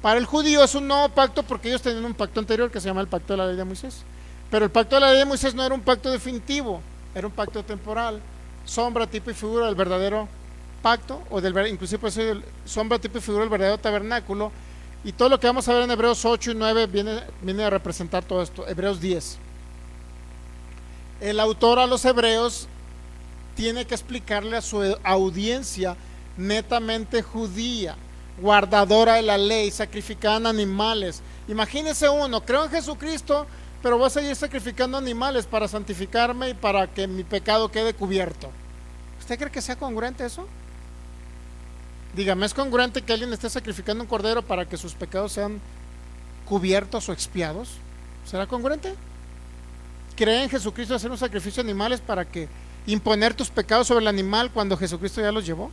Para el judío es un nuevo pacto porque ellos tenían un pacto anterior que se llama el pacto de la ley de Moisés. Pero el pacto de la ley de Moisés no era un pacto definitivo, era un pacto temporal, sombra, tipo y figura del verdadero pacto, o inclusive puede ser sombra, tipo y figura del verdadero tabernáculo. Y todo lo que vamos a ver en Hebreos 8 y 9 viene a representar todo esto. Hebreos 10. El autor a los hebreos tiene que explicarle a su audiencia netamente judía, guardadora de la ley, sacrificaban animales. Imagínese uno, creo en Jesucristo, pero voy a seguir sacrificando animales para santificarme y para que mi pecado quede cubierto. ¿Usted cree que sea congruente eso? Dígame, ¿es congruente que alguien esté sacrificando un cordero para que sus pecados sean cubiertos o expiados? ¿Será congruente? ¿Cree en Jesucristo hacer un sacrificio de animales para que imponer tus pecados sobre el animal cuando Jesucristo ya los llevó?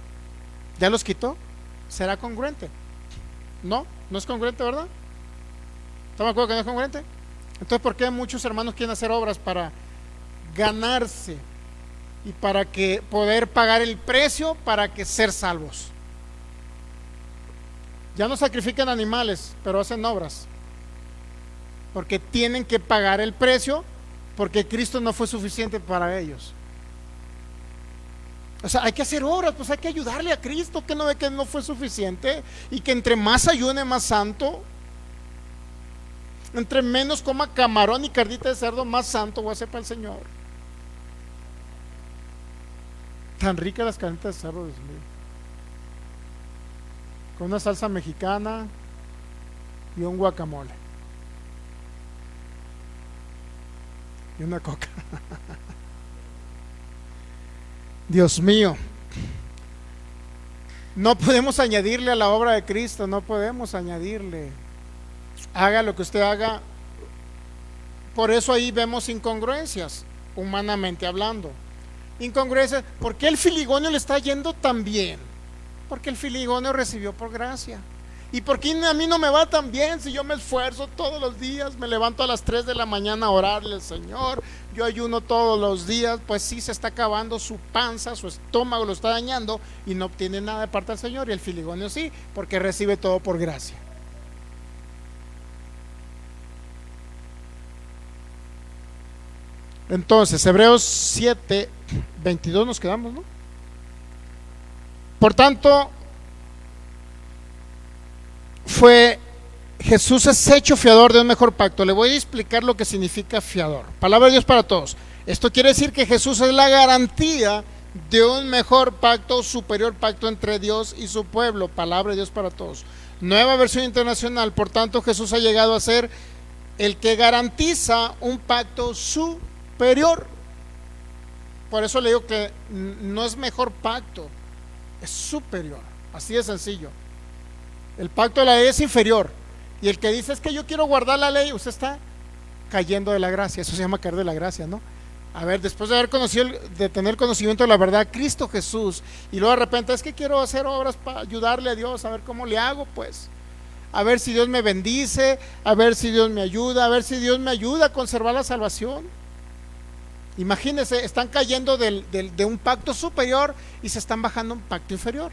¿Ya los quitó? ¿Será congruente? No, no es congruente, ¿verdad? ¿Estamos de acuerdo que no es congruente? Entonces, ¿por qué muchos hermanos quieren hacer obras para ganarse y para que poder pagar el precio para que ser salvos? Ya no sacrifican animales, pero hacen obras porque tienen que pagar el precio, porque Cristo no fue suficiente para ellos. O sea, hay que hacer obras, pues hay que ayudarle a Cristo, que no ve que no fue suficiente, y que entre más ayune, más santo. Entre menos coma camarón y carnita de cerdo, más santo voy a ser para el Señor. Tan ricas las carnitas de cerdo, Dios mío. Con una salsa mexicana y un guacamole. Y una coca. Dios mío, no podemos añadirle a la obra de Cristo, no podemos añadirle. Haga lo que usted haga. Por eso ahí vemos incongruencias, humanamente hablando. Incongruencias, ¿por qué el filigonio le está yendo tan bien? Porque el filigonio recibió por gracia. ¿Y por qué a mí no me va tan bien si yo me esfuerzo todos los días? Me levanto a las 3 de la mañana a orarle al Señor, yo ayuno todos los días. Pues sí, se está acabando su panza, su estómago lo está dañando y no obtiene nada de parte del Señor. Y el filigonio sí, porque recibe todo por gracia. Entonces, Hebreos 7, 22 nos quedamos, ¿no? Por tanto, Jesús es hecho fiador de un mejor pacto. Le voy a explicar lo que significa fiador. Palabra de Dios para todos. Esto quiere decir que Jesús es la garantía de un mejor pacto, superior pacto entre Dios y su pueblo. Palabra de Dios para todos. Nueva versión internacional. Por tanto, Jesús ha llegado a ser el que garantiza un pacto superior. Por eso le digo que no es mejor pacto, es superior. Así de sencillo. El pacto de la ley es inferior. Y el que dice es que yo quiero guardar la ley, usted está cayendo de la gracia. Eso se llama caer de la gracia, ¿no? A ver, después de haber conocido, de tener conocimiento de la verdad, Cristo Jesús, y luego de repente es que quiero hacer obras para ayudarle a Dios, a ver cómo le hago, pues. A ver si Dios me bendice, a ver si Dios me ayuda, a ver si Dios me ayuda a conservar la salvación. Imagínense, están cayendo de un pacto superior y se están bajando a un pacto inferior.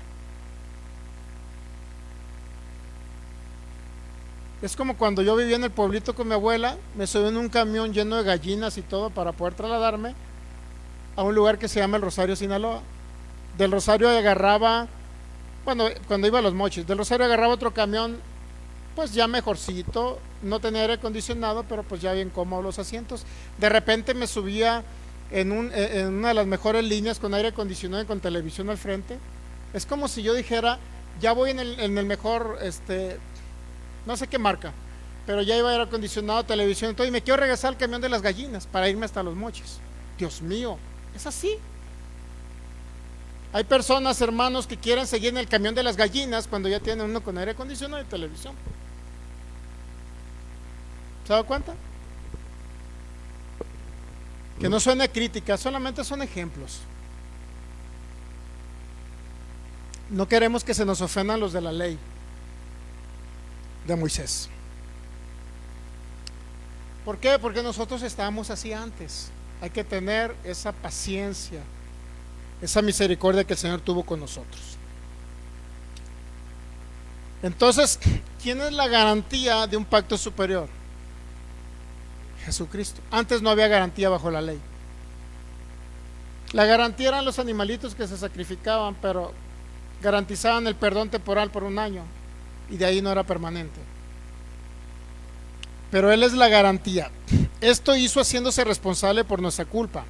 Es como cuando yo vivía en el pueblito con mi abuela, me subí en un camión lleno de gallinas y todo para poder trasladarme a un lugar que se llama el Rosario, Sinaloa. Del Rosario agarraba, bueno, cuando iba a Los Mochis, del Rosario agarraba otro camión, pues ya mejorcito, no tenía aire acondicionado, pero pues ya bien cómodos los asientos. De repente me subía en una de las mejores líneas con aire acondicionado y con televisión al frente. Es como si yo dijera, ya voy en el mejor, no sé qué marca, pero ya iba a aire acondicionado, televisión y todo, y me quiero regresar al camión de las gallinas para irme hasta Los Mochis. Dios mío, es así. Hay personas, hermanos, que quieren seguir en el camión de las gallinas cuando ya tienen uno con aire acondicionado y televisión. ¿Se ha dado cuenta? Que no suene crítica, solamente son ejemplos. No queremos que se nos ofendan los de la ley de Moisés. ¿Por qué? Porque nosotros estábamos así antes. Hay que tener esa paciencia, esa misericordia que el Señor tuvo con nosotros. Entonces, ¿quién es la garantía de un pacto superior? Jesucristo. Antes no había garantía bajo la ley. La garantía eran los animalitos que se sacrificaban, pero garantizaban el perdón temporal por un año y de ahí no era permanente. Pero Él es la garantía. Esto hizo haciéndose responsable por nuestra culpa.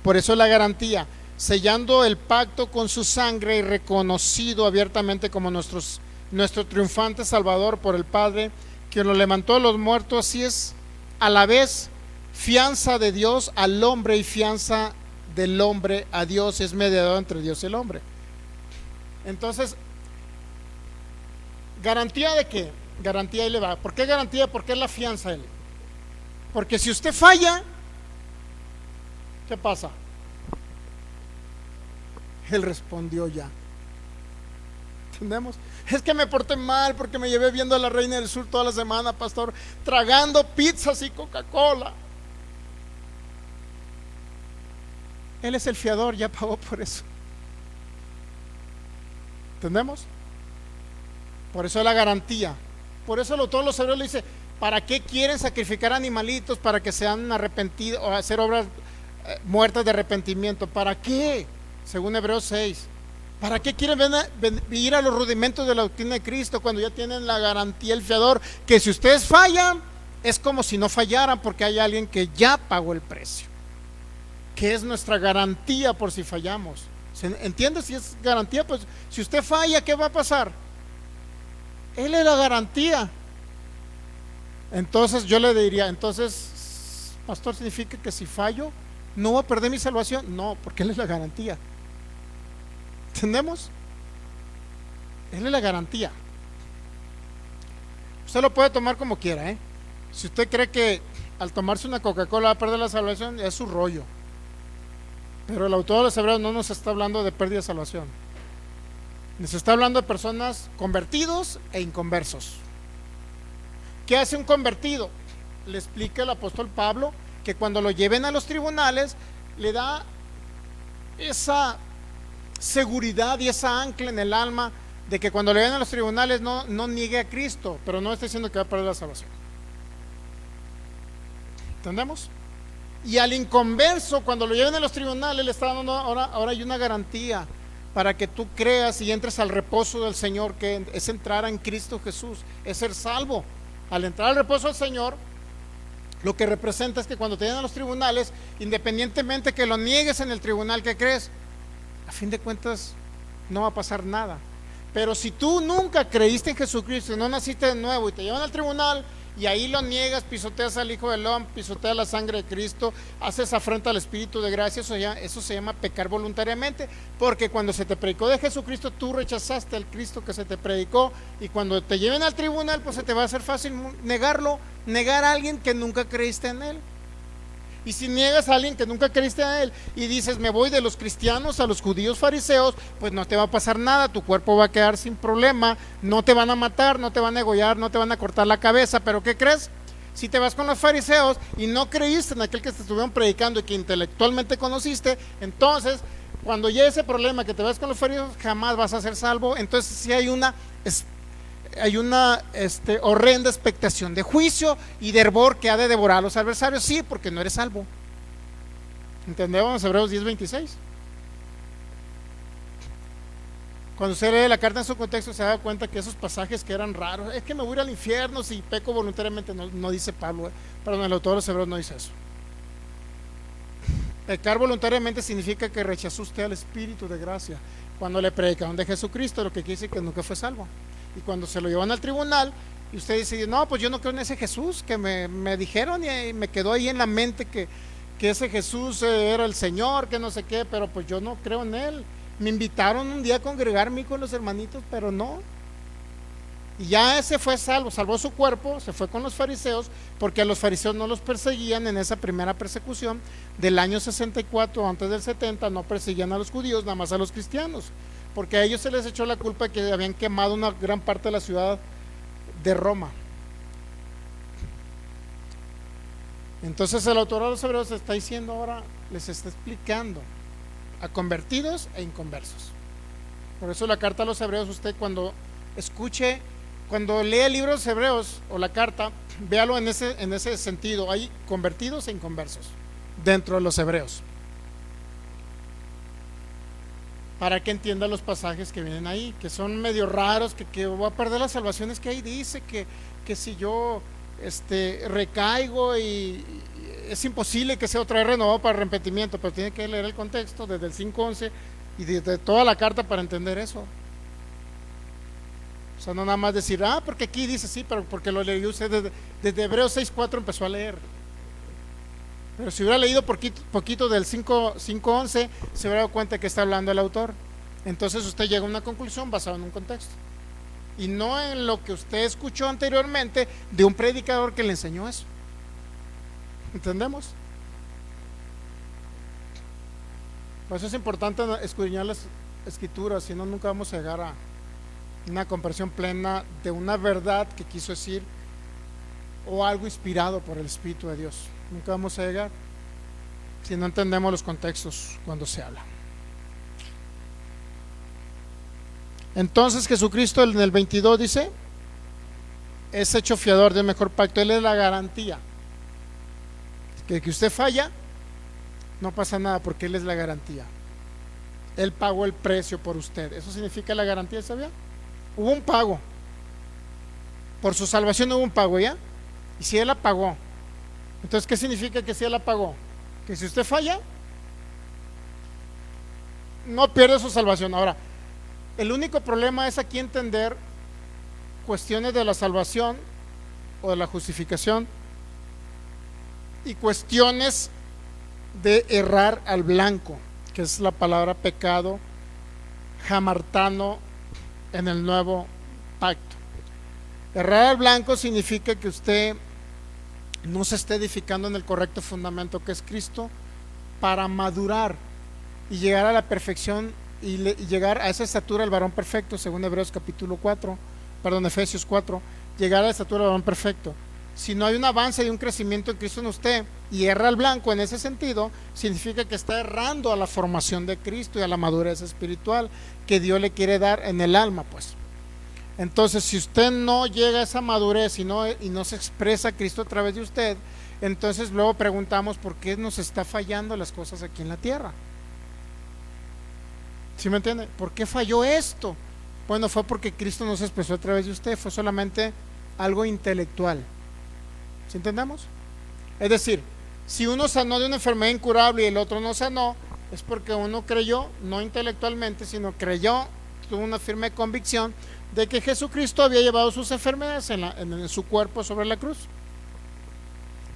Por eso es la garantía, sellando el pacto con su sangre y reconocido abiertamente como nuestro triunfante Salvador por el Padre, quien lo levantó de los muertos. Así es a la vez fianza de Dios al hombre y fianza del hombre a Dios. Es mediador entre Dios y el hombre. Entonces, ¿garantía de qué? Garantía, ahí le va. ¿Por qué garantía? Porque es la fianza él. Porque si usted falla, ¿qué pasa? Él respondió ya. ¿Entendemos? Es que me porté mal porque me llevé viendo a la Reina del Sur toda la semana, pastor, tragando pizzas y Coca-Cola. Él es el fiador, ya pagó por eso. ¿Entendemos? Por eso es la garantía. Por eso todos los hebreos le dicen, ¿para qué quieren sacrificar animalitos para que sean arrepentidos o hacer obras muertas de arrepentimiento? ¿Para qué? Según Hebreos 6. ¿Para qué quieren ir a los rudimentos de la doctrina de Cristo cuando ya tienen la garantía, el fiador? Que si ustedes fallan, es como si no fallaran, porque hay alguien que ya pagó el precio, que es nuestra garantía por si fallamos. ¿Entiende? Si es garantía, pues si usted falla, ¿qué va a pasar? Él es la garantía. Entonces yo le diría, entonces, pastor, ¿significa que si fallo no voy a perder mi salvación? No, porque Él es la garantía. ¿Entendemos? Él es la garantía. Usted lo puede tomar como quiera, ¿eh? Si usted cree que al tomarse una Coca-Cola va a perder la salvación, es su rollo. Pero el autor de los Hebreos no nos está hablando de pérdida de salvación. Nos está hablando de personas convertidos e inconversos. ¿Qué hace un convertido? Le explica el apóstol Pablo que cuando lo lleven a los tribunales le da esa seguridad y esa ancla en el alma de que cuando le ven a los tribunales no niegue a Cristo, pero no está diciendo que va a perder la salvación. ¿Entendemos? Y al inconverso, cuando lo lleven a los tribunales, le está dando ahora hay una garantía para que tú creas y entres al reposo del Señor, que es entrar en Cristo Jesús, es ser salvo. Al entrar al reposo del Señor, lo que representa es que cuando te lleven a los tribunales, independientemente que lo niegues en el tribunal, ¿qué crees? A fin de cuentas no va a pasar nada. Pero si tú nunca creíste en Jesucristo y no naciste de nuevo y te llevan al tribunal y ahí lo niegas, pisoteas al Hijo del Hombre, pisoteas la sangre de Cristo, haces afrenta al Espíritu de gracia, eso se llama pecar voluntariamente, porque cuando se te predicó de Jesucristo tú rechazaste al Cristo que se te predicó, y cuando te lleven al tribunal pues se te va a hacer fácil negar a alguien que nunca creíste en él. Y si niegas a alguien que nunca creíste a él y dices me voy de los cristianos a los judíos fariseos, pues no te va a pasar nada, tu cuerpo va a quedar sin problema, no te van a matar, no te van a degollar, no te van a cortar la cabeza. Pero ¿qué crees? Si te vas con los fariseos y no creíste en aquel que te estuvieron predicando y que intelectualmente conociste, entonces cuando llegue ese problema que te vas con los fariseos jamás vas a ser salvo. Entonces sí hay una horrenda expectación de juicio y de hervor que ha de devorar a los adversarios. Sí, porque no eres salvo. ¿Entendemos? Hebreos 10:26. Cuando usted lee la carta en su contexto se da cuenta que esos pasajes que eran raros, es que me voy a ir al infierno si peco voluntariamente, no dice Pablo, perdón, el autor de los Hebreos no dice eso. Pecar voluntariamente significa que rechazó usted al Espíritu de gracia cuando le predicaron de Jesucristo, lo que quiere decir que nunca fue salvo. Y cuando se lo llevan al tribunal y usted dice, no, pues yo no creo en ese Jesús que me dijeron, y me quedó ahí en la mente que ese Jesús era el Señor, que no sé qué, pero pues yo no creo en él. Me invitaron un día a congregarme con los hermanitos, pero no. Y ya ese fue salvo, salvó su cuerpo, se fue con los fariseos, porque a los fariseos no los perseguían en esa primera persecución del año 64 antes del 70, no perseguían a los judíos, nada más a los cristianos, porque a ellos se les echó la culpa de que habían quemado una gran parte de la ciudad de Roma. Entonces el autor de los Hebreos está diciendo ahora, les está explicando a convertidos e inconversos. Por eso la carta a los Hebreos, usted cuando lea el libro de los Hebreos o la carta, véalo en ese sentido. Hay convertidos e inconversos dentro de los Hebreos, para que entienda los pasajes que vienen ahí, que son medio raros, que voy a perder las salvaciones que ahí dice, que si yo recaigo y es imposible que sea otra vez renovado para arrepentimiento, pero tiene que leer el contexto desde el 5:11 y desde toda la carta para entender eso. O sea, no nada más decir, porque aquí dice sí, pero porque lo leyó usted desde Hebreos 6:4 empezó a leer. Pero si hubiera leído poquito del 5:11, se hubiera dado cuenta que está hablando el autor. Entonces usted llega a una conclusión basada en un contexto y no en lo que usted escuchó anteriormente de un predicador que le enseñó eso. ¿Entendemos? Por eso es importante escudriñar las escrituras, si no nunca vamos a llegar a una comprensión plena de una verdad que quiso decir o algo inspirado por el Espíritu de Dios. Nunca vamos a llegar si no entendemos los contextos cuando se habla. Entonces Jesucristo en el 22 dice, es hecho fiador del mejor pacto. Él es la garantía. Que usted falla, no pasa nada porque Él es la garantía. Él pagó el precio por usted. Eso significa la garantía, ¿sabía? Hubo un pago. Por su salvación hubo un pago, ¿ya? Y si Él la pagó, entonces ¿qué significa que si Él la pagó? Que si usted falla, no pierde su salvación. Ahora, el único problema es aquí entender cuestiones de la salvación o de la justificación y cuestiones de errar al blanco, que es la palabra pecado hamartano en el nuevo pacto. Errar al blanco significa que usted no se esté edificando en el correcto fundamento que es Cristo, para madurar y llegar a la perfección y llegar a esa estatura del varón perfecto, según Hebreos capítulo 4, perdón, Efesios 4, llegar a la estatura del varón perfecto. Si no hay un avance y un crecimiento en Cristo en usted y erra al blanco en ese sentido, significa que está errando a la formación de Cristo y a la madurez espiritual que Dios le quiere dar en el alma, pues. Entonces, si usted no llega a esa madurez y no se expresa Cristo a través de usted, entonces luego preguntamos por qué nos está fallando las cosas aquí en la tierra. ¿Sí me entiende? ¿Por qué falló esto? Bueno, fue porque Cristo no se expresó a través de usted, fue solamente algo intelectual. ¿Sí entendemos? Es decir, si uno sanó de una enfermedad incurable y el otro no sanó, es porque uno creyó, no intelectualmente, sino creyó, tuvo una firme convicción de que Jesucristo había llevado sus enfermedades en su cuerpo sobre la cruz.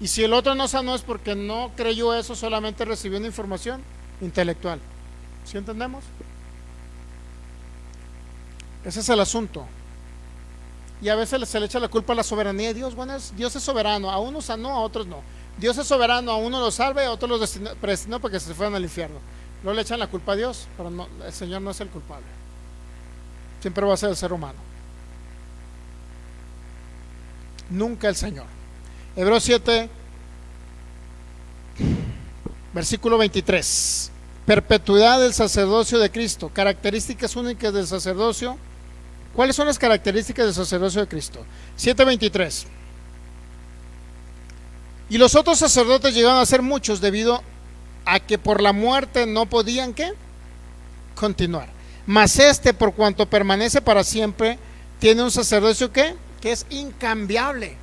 Y si el otro no sanó es porque no creyó eso, solamente recibió una información intelectual. ¿Sí entendemos? Ese es el asunto. Y a veces se le echa la culpa a la soberanía de Dios. Bueno, Dios es soberano, a unos sanó, a otros no. Dios es soberano, a uno los salva y a otros los predestinó para que se fueran al infierno. No le echan la culpa a Dios, pero no, el Señor no es el culpable. Siempre va a ser el ser humano, nunca el Señor. Hebreos 7, versículo 23. Perpetuidad del sacerdocio de Cristo. Características únicas del sacerdocio. ¿Cuáles son las características del sacerdocio de Cristo? 7:23. Y los otros sacerdotes llegaron a ser muchos debido a que por la muerte no podían, ¿qué? Continuar. Mas este, por cuanto permanece para siempre, tiene un sacerdocio, ¿qué? Que es incambiable.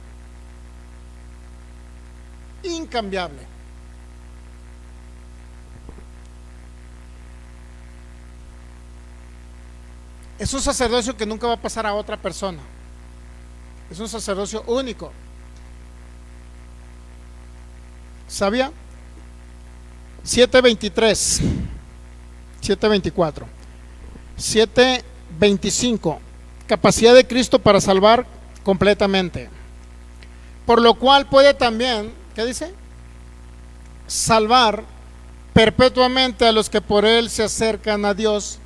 Incambiable. Es un sacerdocio que nunca va a pasar a otra persona. Es un sacerdocio único. ¿Sabía? 7:23, 7:24, 7:25. Capacidad de Cristo para salvar completamente. Por lo cual puede también, ¿qué dice? Salvar perpetuamente a los que por él se acercan a Dios,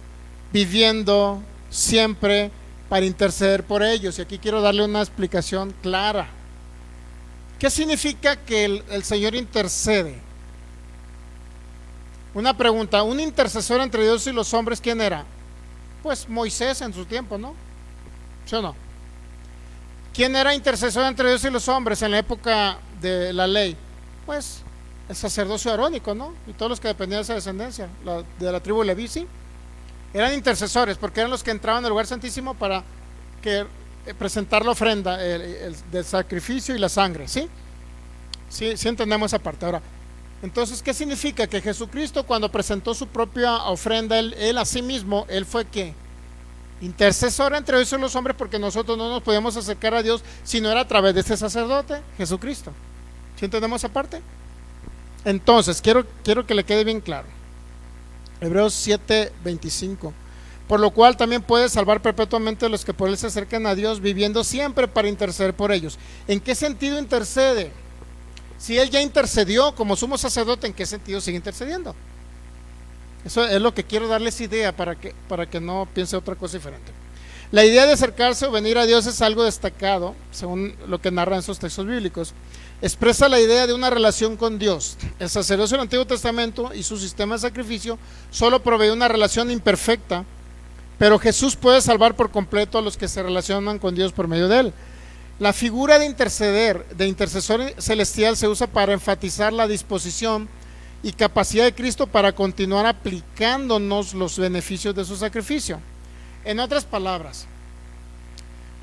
viviendo siempre para interceder por ellos. Y aquí quiero darle una explicación clara. ¿Qué significa que el Señor intercede? Una pregunta, un intercesor entre Dios y los hombres, ¿quién era? Pues Moisés en su tiempo, ¿no? ¿Sí o no? ¿Quién era intercesor entre Dios y los hombres en la época de la ley? Pues el sacerdocio arónico, ¿no? Y todos los que dependían de esa descendencia, de la tribu de Leví, ¿sí? Eran intercesores porque eran los que entraban al lugar santísimo para presentar la ofrenda del sacrificio y la sangre, ¿sí? Sí entendemos esa parte. Ahora, entonces, ¿qué significa? Que Jesucristo, cuando presentó su propia ofrenda, él a sí mismo, él fue ¿qué? Intercesor entre Dios y los hombres, porque nosotros no nos podíamos acercar a Dios si no era a través de este sacerdote, Jesucristo. ¿Sí entendemos esa parte? Entonces, quiero que le quede bien claro. Hebreos 7:25. Por lo cual también puede salvar perpetuamente a los que por él se acercan a Dios, viviendo siempre para interceder por ellos. ¿En qué sentido intercede? Si él ya intercedió como sumo sacerdote, ¿en qué sentido sigue intercediendo? Eso es lo que quiero darles idea para que no piense otra cosa diferente. La idea de acercarse o venir a Dios es algo destacado, según lo que narran esos textos bíblicos. Expresa la idea de una relación con Dios. El sacerdocio del Antiguo Testamento y su sistema de sacrificio solo provee una relación imperfecta, pero Jesús puede salvar por completo a los que se relacionan con Dios por medio de él. La figura de intercesor celestial se usa para enfatizar la disposición y capacidad de Cristo para continuar aplicándonos los beneficios de su sacrificio. En otras palabras,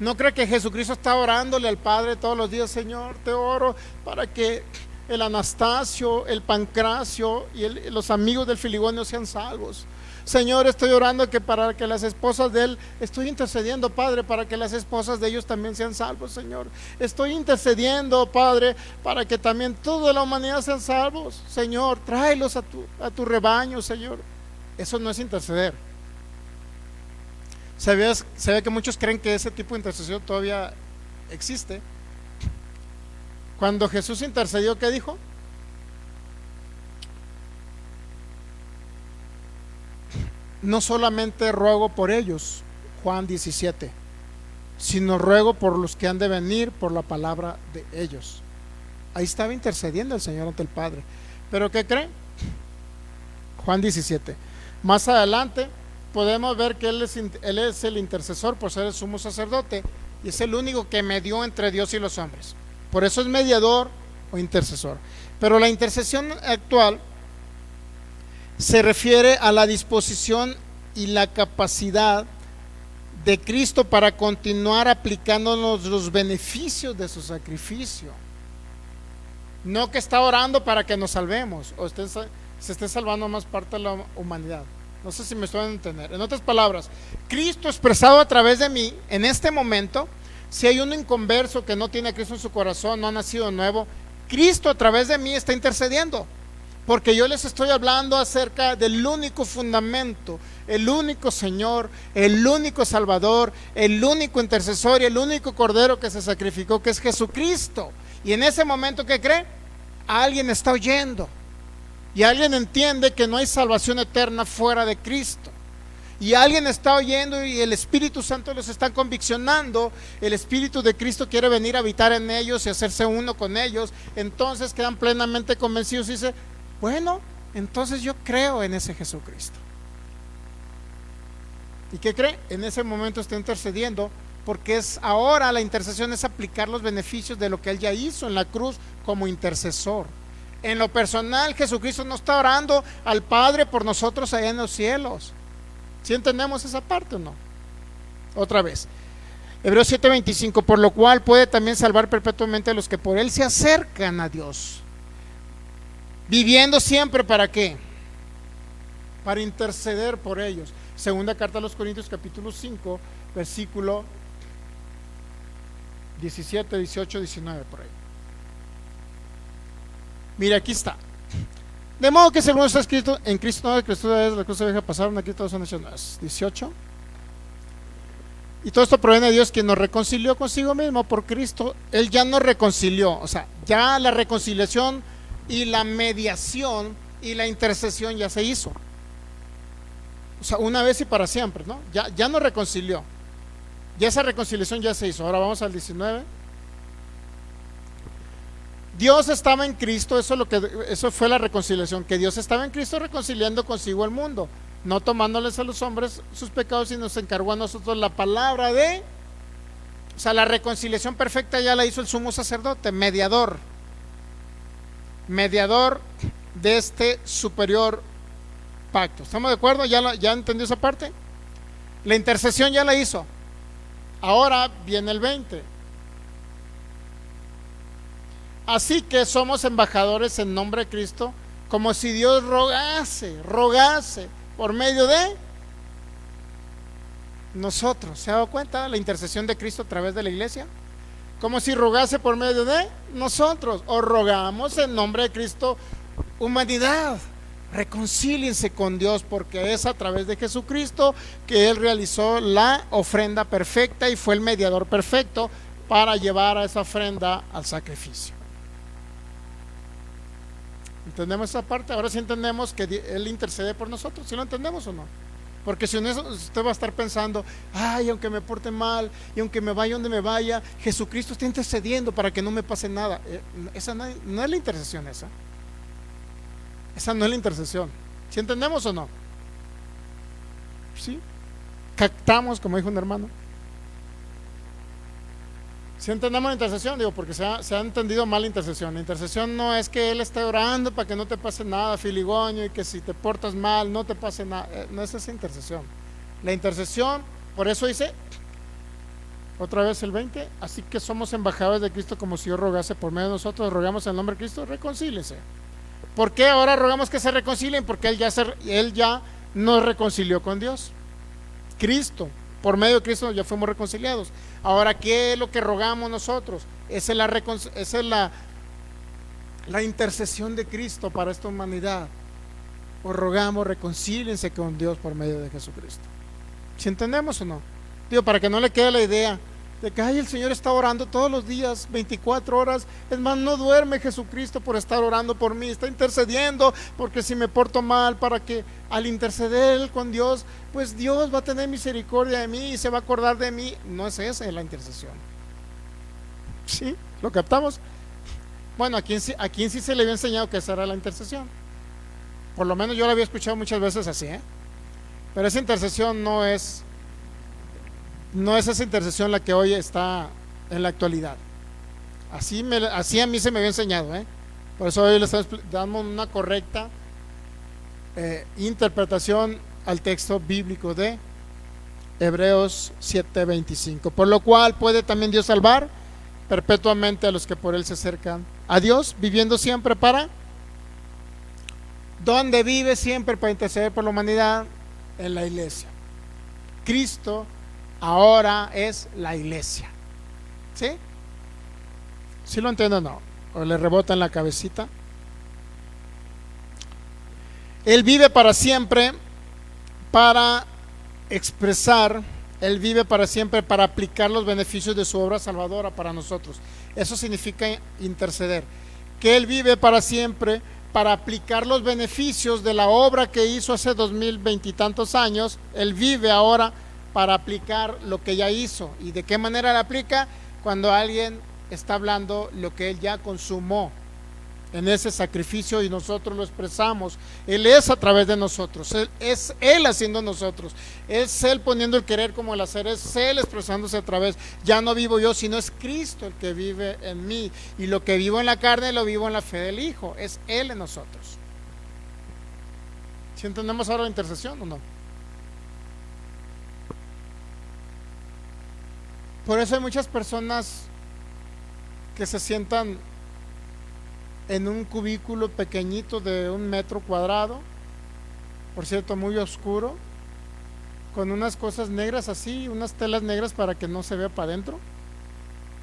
no cree que Jesucristo está orándole al Padre todos los días: Señor, te oro para que el Anastasio, el Pancracio y los amigos del Filigonio sean salvos. Señor, estoy orando para que las esposas de él, estoy intercediendo, Padre, para que las esposas de ellos también sean salvos, Señor. Estoy intercediendo, Padre, para que también toda la humanidad sean salvos. Señor, tráelos a tu rebaño, Señor. Eso no es interceder. Se ve que muchos creen que ese tipo de intercesión todavía existe. Cuando Jesús intercedió, ¿qué dijo? no solamente ruego por ellos, Juan 17, sino ruego por los que han de venir por la palabra de ellos. Ahí estaba intercediendo el Señor ante el Padre. ¿Pero qué creen? Juan 17. Más adelante podemos ver que Él es el intercesor por ser el sumo sacerdote y es el único que medió entre Dios y los hombres. Por eso es mediador o intercesor. Pero la intercesión actual se refiere a la disposición y la capacidad de Cristo para continuar aplicándonos los beneficios de su sacrificio. No que está orando para que nos salvemos o se esté salvando más parte de la humanidad. No sé si me estoy a entender. En otras palabras, Cristo expresado a través de mí, en este momento, si hay un inconverso que no tiene a Cristo en su corazón, no ha nacido de nuevo, Cristo a través de mí está intercediendo, porque yo les estoy hablando acerca del único fundamento, el único Señor, el único Salvador, el único intercesor y el único Cordero que se sacrificó, que es Jesucristo. Y en ese momento, ¿qué cree? Alguien está oyendo y alguien entiende que no hay salvación eterna fuera de Cristo. Y alguien está oyendo y el Espíritu Santo los está conviccionando. El Espíritu de Cristo quiere venir a habitar en ellos y hacerse uno con ellos. Entonces quedan plenamente convencidos y dicen: bueno, entonces yo creo en ese Jesucristo. ¿Y qué cree? En ese momento está intercediendo, porque es ahora la intercesión es aplicar los beneficios de lo que Él ya hizo en la cruz como intercesor. En lo personal, Jesucristo no está orando al Padre por nosotros allá en los cielos. ¿Sí entendemos esa parte o no? Otra vez, Hebreos 7:25, por lo cual puede también salvar perpetuamente a los que por Él se acercan a Dios, viviendo siempre, ¿para qué? Para interceder por ellos. Segunda carta a los Corintios, capítulo 5, versículo 17, 18, 19, por ahí. Mira, aquí está. De modo que según está escrito, en Cristo nueva criatura es, la cosa vieja pasaron, aquí todos son hechos nuevas. 18. Y todo esto proviene de Dios, quien nos reconcilió consigo mismo por Cristo. Él ya nos reconcilió, o sea, ya la reconciliación y la mediación y la intercesión ya se hizo. O sea, una vez y para siempre, ¿no? Ya nos reconcilió. Ya esa reconciliación ya se hizo. Ahora vamos al 19. Dios estaba en Cristo, eso fue la reconciliación, que Dios estaba en Cristo reconciliando consigo al mundo, no tomándoles a los hombres sus pecados, sino se encargó a nosotros la palabra de, o sea, la reconciliación perfecta ya la hizo el sumo sacerdote, mediador de este superior pacto. ¿Estamos de acuerdo? ¿Ya entendió esa parte? La intercesión ya la hizo. Ahora viene el 20. Así que somos embajadores en nombre de Cristo, como si Dios rogase por medio de nosotros. ¿Se ha dado cuenta la intercesión de Cristo a través de la iglesia? Como si rogase por medio de nosotros. O rogamos en nombre de Cristo, humanidad, reconcíliense con Dios, porque es a través de Jesucristo que Él realizó la ofrenda perfecta y fue el mediador perfecto para llevar a esa ofrenda al sacrificio. ¿Entendemos esa parte? Ahora sí entendemos que Él intercede por nosotros. ¿Sí lo entendemos o no? Porque si no, usted va a estar pensando: ay, aunque me porte mal y aunque me vaya donde me vaya, Jesucristo está intercediendo para que no me pase nada. Esa no es la intercesión. Esa no es la intercesión. ¿Sí entendemos o no? ¿Sí? Captamos, como dijo un hermano. ¿Sí entendemos la intercesión? Digo, porque se ha entendido mal la intercesión. La intercesión no es que Él esté orando para que no te pase nada, filigoño, y que si te portas mal no te pase nada. No es esa intercesión. La intercesión, por eso dice otra vez el 20, así que somos embajadores de Cristo, como si yo rogase por medio de nosotros, rogamos en el nombre de Cristo, reconcílense. ¿Por qué ahora rogamos que se reconcilien? Porque Él ya nos reconcilió con Dios. Cristo, por medio de Cristo ya fuimos reconciliados. Ahora, ¿qué es lo que rogamos nosotros? Esa es la intercesión de Cristo para esta humanidad. Os rogamos, reconcíliense con Dios por medio de Jesucristo. ¿Sí entendemos o no? Digo, para que no le quede la idea de que ay, el Señor está orando todos los días, 24 horas. Es más, no duerme Jesucristo por estar orando por mí, está intercediendo, porque si me porto mal, para que al interceder con Dios, pues Dios va a tener misericordia de mí y se va a acordar de mí. No es esa la intercesión. ¿Sí? ¿Lo captamos? Bueno, a quien sí se le había enseñado que esa era la intercesión. Por lo menos yo la había escuchado muchas veces así, ¿eh? Pero esa intercesión no es esa intercesión la que hoy está en la actualidad. Así a mí se me había enseñado, ¿eh? Por eso hoy le estamos dando una correcta interpretación al texto bíblico de Hebreos 7:25. Por lo cual puede también Dios salvar perpetuamente a los que por él se acercan a Dios, viviendo siempre para, ¿dónde vive siempre para interceder por la humanidad? En la iglesia. Cristo ahora es la iglesia. ¿Sí? ¿Sí lo entienden o no? ¿O le rebota en la cabecita? Él vive para siempre para expresar, Él vive para siempre para aplicar los beneficios de su obra salvadora para nosotros. Eso significa interceder. Que Él vive para siempre para aplicar los beneficios de la obra que hizo hace 2020 y tantos años. Él vive ahora para aplicar lo que ya hizo. ¿Y de qué manera la aplica? Cuando alguien está hablando lo que Él ya consumó en ese sacrificio y nosotros lo expresamos. Él es a través de nosotros, es Él haciendo nosotros, es Él poniendo el querer como el hacer, es Él expresándose a través. Ya no vivo yo, sino es Cristo el que vive en mí, y lo que vivo en la carne lo vivo en la fe del Hijo. Es Él en nosotros. ¿Sí entendemos ahora la intercesión o no? Por eso hay muchas personas que se sientan en un cubículo pequeñito de 1 metro cuadrado, por cierto muy oscuro, con unas cosas negras así, unas telas negras para que no se vea para adentro,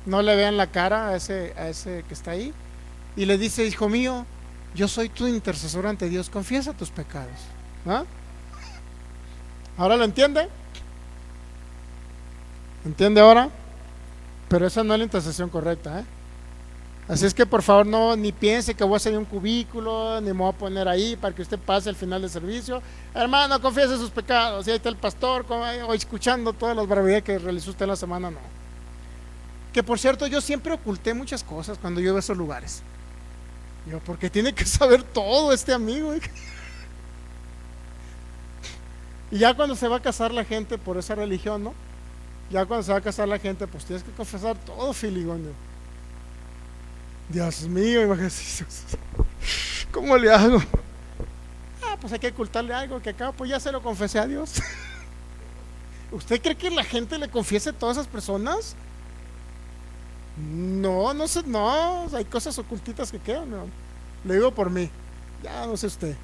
no le vean la cara a ese que está ahí, y le dice: hijo mío, yo soy tu intercesor ante Dios, confiesa tus pecados. ¿Ah? ¿Ahora lo entiende? ¿Entiende ahora? Pero esa no es la intercesión correcta, ¿eh? Así es que por favor no ni piense que voy a hacer un cubículo, ni me voy a poner ahí para que usted pase al final del servicio. Hermano, confiese sus pecados. Y ahí está el pastor escuchando todas las barbaridades que realizó usted la semana. No. Que por cierto, yo siempre oculté muchas cosas cuando yo iba a esos lugares. Yo, porque tiene que saber todo este amigo. Y ya cuando se va a casar la gente por esa religión, ¿no? Ya cuando se va a casar la gente, pues tienes que confesar todo, filigonio. Dios mío, imagínate, ¿cómo le hago? Pues hay que ocultarle algo que acá pues ya se lo confesé a Dios. ¿Usted cree que la gente le confiese a todas esas personas? No sé, no, hay cosas ocultitas que quedan, ¿no? Le digo por mí, ya no sé usted.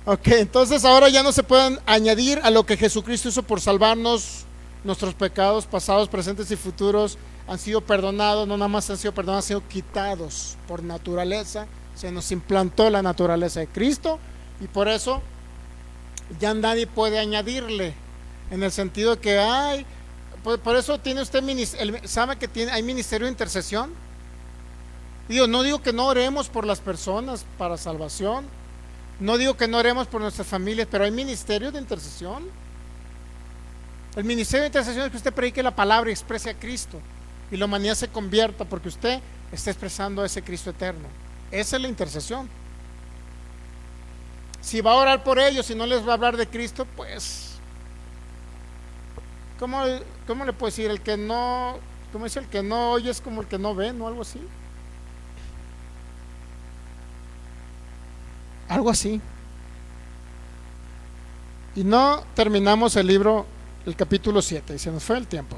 Ok, entonces ahora ya no se pueden añadir a lo que Jesucristo hizo por salvarnos. Nuestros pecados pasados, presentes y futuros han sido perdonados. No nada más han sido perdonados, han sido quitados por naturaleza. Se nos implantó la naturaleza de Cristo, y por eso ya nadie puede añadirle, en el sentido de que hay, por eso tiene usted, ¿sabe que hay ministerio de intercesión? No digo que no oremos por las personas para salvación, no digo que no oremos por nuestras familias, pero hay ministerio de intercesión. El ministerio de intercesión es que usted predique la palabra y exprese a Cristo, y la humanidad se convierta porque usted está expresando a ese Cristo eterno. Esa es la intercesión. Si va a orar por ellos y no les va a hablar de Cristo, pues ¿cómo le puedo decir? El que no, ¿cómo dice? El que no oye es como el que no ve, ¿no? Algo así. Algo así. Y no terminamos el libro, el capítulo 7, y se nos fue el tiempo,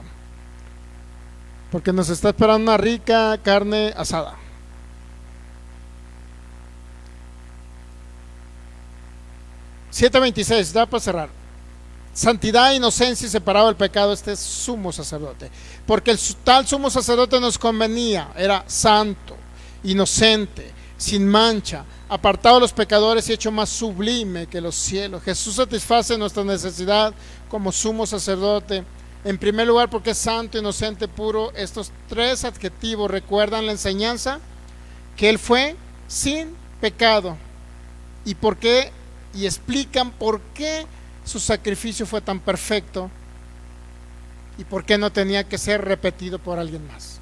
porque nos está esperando una rica carne asada. (7:26) da para cerrar. Santidad, inocencia y separado del pecado, este sumo sacerdote, porque el tal sumo sacerdote nos convenía, era santo, inocente, sin mancha, apartado de los pecadores y hecho más sublime que los cielos. Jesús satisface nuestra necesidad como sumo sacerdote. En primer lugar, porque es santo, inocente, puro. Estos tres adjetivos recuerdan la enseñanza que Él fue sin pecado. ¿Y por qué? Y explican por qué su sacrificio fue tan perfecto y por qué no tenía que ser repetido por alguien más.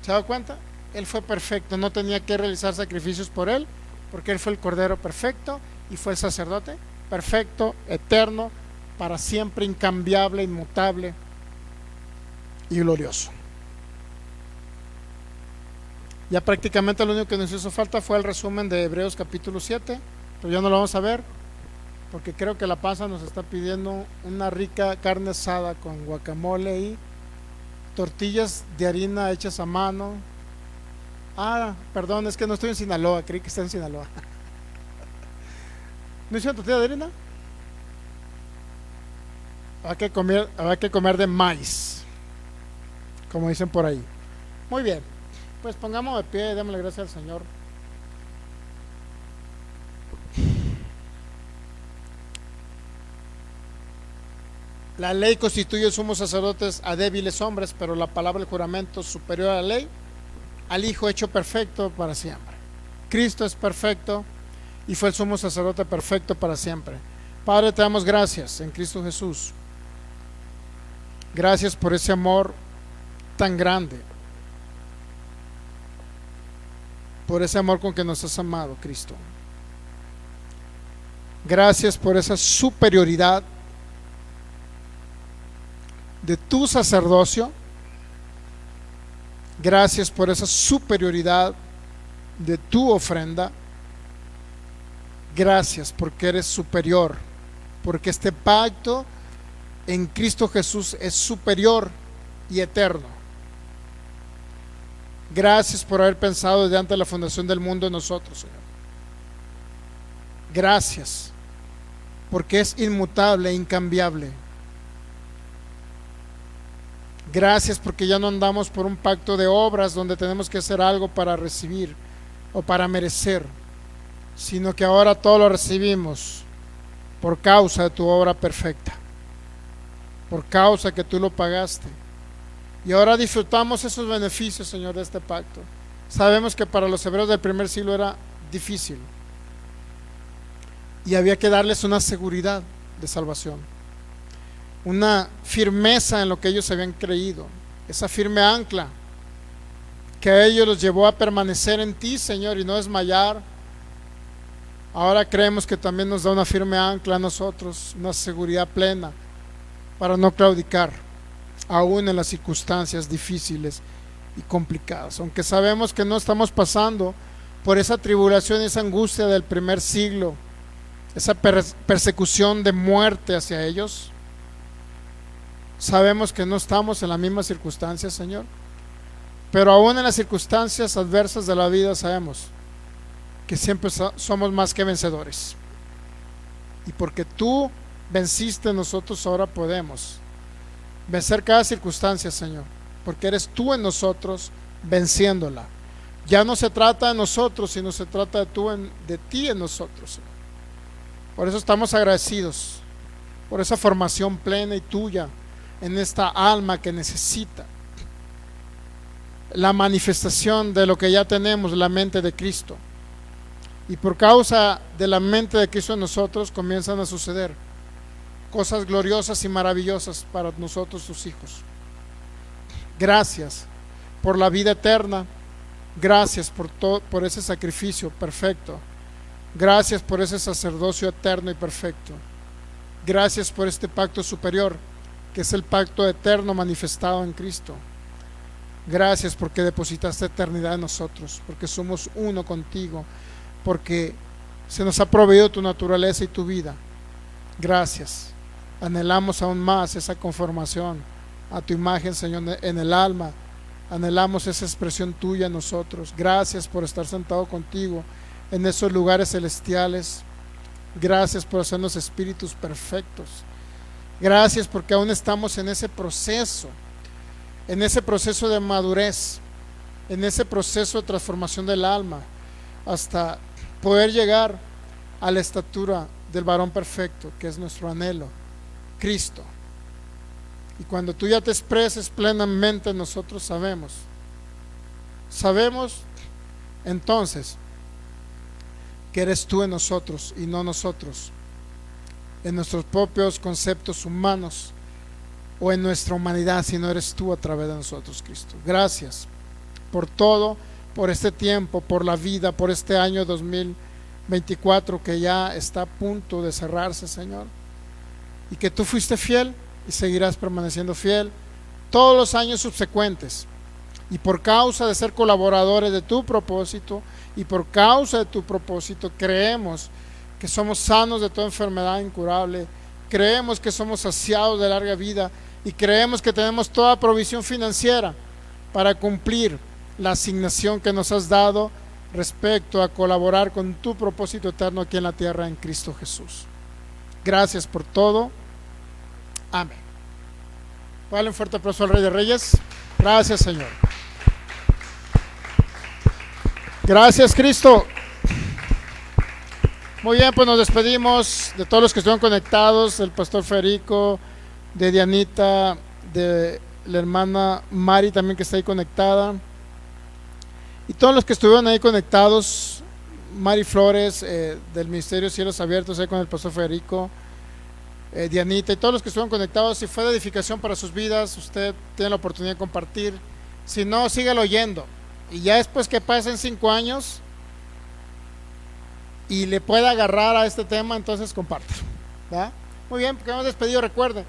¿Se da cuenta? Él fue perfecto, no tenía que realizar sacrificios por Él, porque Él fue el Cordero perfecto y fue el sacerdote perfecto, eterno, para siempre, incambiable, inmutable y glorioso. Ya prácticamente lo único que nos hizo falta fue el resumen de Hebreos capítulo 7, pero ya no lo vamos a ver, porque creo que la panza nos está pidiendo una rica carne asada con guacamole y tortillas de harina hechas a mano. Perdón, es que no estoy en Sinaloa, creí que está en Sinaloa. ¿No hicieron tortilla de harina? Habrá que comer de maíz, como dicen por ahí. Muy bien, pues pongamos de pie y démosle gracias al Señor. La ley constituye sumos sacerdotes a débiles hombres, pero la palabra del juramento superior a la ley, al Hijo hecho perfecto para siempre. Cristo es perfecto y fue el sumo sacerdote perfecto para siempre. Padre, te damos gracias en Cristo Jesús. Gracias por ese amor tan grande, por ese amor con que nos has amado, Cristo. Gracias por esa superioridad de tu sacerdocio. Gracias por esa superioridad de tu ofrenda. Gracias porque eres superior, porque este pacto en Cristo Jesús es superior y eterno. Gracias por haber pensado desde antes de la fundación del mundo en nosotros, Señor. Gracias porque es inmutable e incambiable. Gracias porque ya no andamos por un pacto de obras donde tenemos que hacer algo para recibir o para merecer, sino que ahora todo lo recibimos por causa de tu obra perfecta, por causa que tú lo pagaste. Y ahora disfrutamos esos beneficios, Señor, de este pacto. Sabemos que para los hebreos del primer siglo era difícil y había que darles una seguridad de salvación, una firmeza en lo que ellos habían creído, esa firme ancla que a ellos los llevó a permanecer en ti, Señor, y no desmayar. Ahora creemos que también nos da una firme ancla a nosotros, una seguridad plena para no claudicar, aún en las circunstancias difíciles y complicadas. Aunque sabemos que no estamos pasando por esa tribulación y esa angustia del primer siglo, esa persecución de muerte hacia ellos, sabemos que no estamos en las mismas circunstancias, Señor, pero aún en las circunstancias adversas de la vida sabemos que siempre somos más que vencedores, y porque tú venciste, nosotros ahora podemos vencer cada circunstancia, Señor, porque eres tú en nosotros venciéndola. Ya no se trata de nosotros, sino se trata de ti en nosotros, Señor. Por eso estamos agradecidos por esa formación plena y tuya en esta alma que necesita la manifestación de lo que ya tenemos, la mente de Cristo. Y por causa de la mente de Cristo en nosotros comienzan a suceder cosas gloriosas y maravillosas para nosotros, tus hijos. Gracias por la vida eterna. Gracias por ese sacrificio perfecto. Gracias por ese sacerdocio eterno y perfecto. Gracias por este pacto superior, que es el pacto eterno manifestado en Cristo. Gracias porque depositaste eternidad en nosotros, porque somos uno contigo, porque se nos ha proveído tu naturaleza y tu vida. Gracias. Anhelamos aún más esa conformación a tu imagen, Señor, en el alma. Anhelamos esa expresión tuya en nosotros. Gracias por estar sentado contigo en esos lugares celestiales. Gracias por hacernos espíritus perfectos. Gracias porque aún estamos en ese proceso de madurez, en ese proceso de transformación del alma hasta poder llegar a la estatura del varón perfecto, que es nuestro anhelo, Cristo. Y cuando tú ya te expreses plenamente, nosotros sabemos entonces que eres tú en nosotros y no nosotros en nuestros propios conceptos humanos o en nuestra humanidad, sino eres tú a través de nosotros, Cristo. Gracias por todo, por este tiempo, por la vida, por este año 2024 que ya está a punto de cerrarse, Señor, y que tú fuiste fiel y seguirás permaneciendo fiel todos los años subsecuentes. Y por causa de ser colaboradores de tu propósito y por causa de tu propósito, creemos que somos sanos de toda enfermedad incurable, creemos que somos saciados de larga vida y creemos que tenemos toda provisión financiera para cumplir la asignación que nos has dado respecto a colaborar con tu propósito eterno aquí en la tierra en Cristo Jesús. Gracias por todo. Amén. Dale un fuerte aplauso al Rey de Reyes. Gracias, Señor. Gracias, Cristo. Muy bien, pues nos despedimos de todos los que estuvieron conectados, del pastor Federico, de Dianita, de la hermana Mari también que está ahí conectada, y todos los que estuvieron ahí conectados, Mari Flores, del Ministerio Cielos Abiertos, ahí con el pastor Federico, Dianita, y todos los que estuvieron conectados. Si fue de edificación para sus vidas, usted tiene la oportunidad de compartir. Si no, síguelo oyendo, y ya después que pasen 5 años y le pueda agarrar a este tema, entonces compártelo, ¿verdad? Muy bien, porque hemos despedido. Recuerden,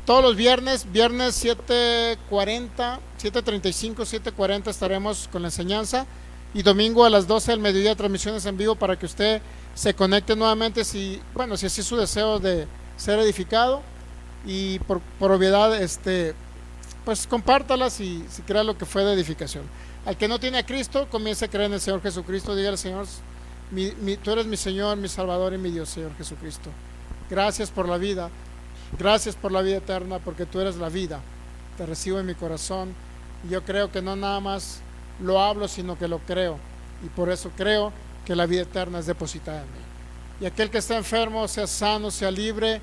todos los viernes 7:40, 7:35, 7:40 estaremos con la enseñanza, y domingo a las 12 del mediodía transmisiones en vivo para que usted se conecte nuevamente si así es su deseo de ser edificado, y por obviedad pues compártala si crea lo que fue de edificación. Al que no tiene a Cristo, comience a creer en el Señor Jesucristo. Dígale: Señor, tú eres mi Señor, mi Salvador y mi Dios, Señor Jesucristo. Gracias por la vida, gracias por la vida eterna, porque tú eres la vida. Te recibo en mi corazón, y yo creo que no nada más lo hablo, sino que lo creo, y por eso creo que la vida eterna es depositada en mí. Y aquel que está enfermo sea sano, sea libre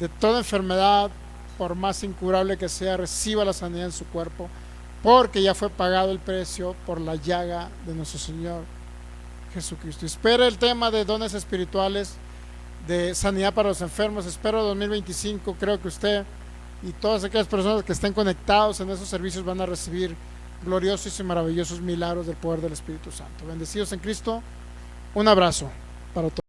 de toda enfermedad, por más incurable que sea, reciba la sanidad en su cuerpo, porque ya fue pagado el precio por la llaga de nuestro Señor Jesucristo. Espera el tema de dones espirituales, de sanidad para los enfermos. Espero 2025. Creo que usted y todas aquellas personas que estén conectados en esos servicios van a recibir gloriosos y maravillosos milagros del poder del Espíritu Santo. Bendecidos en Cristo. Un abrazo para todos.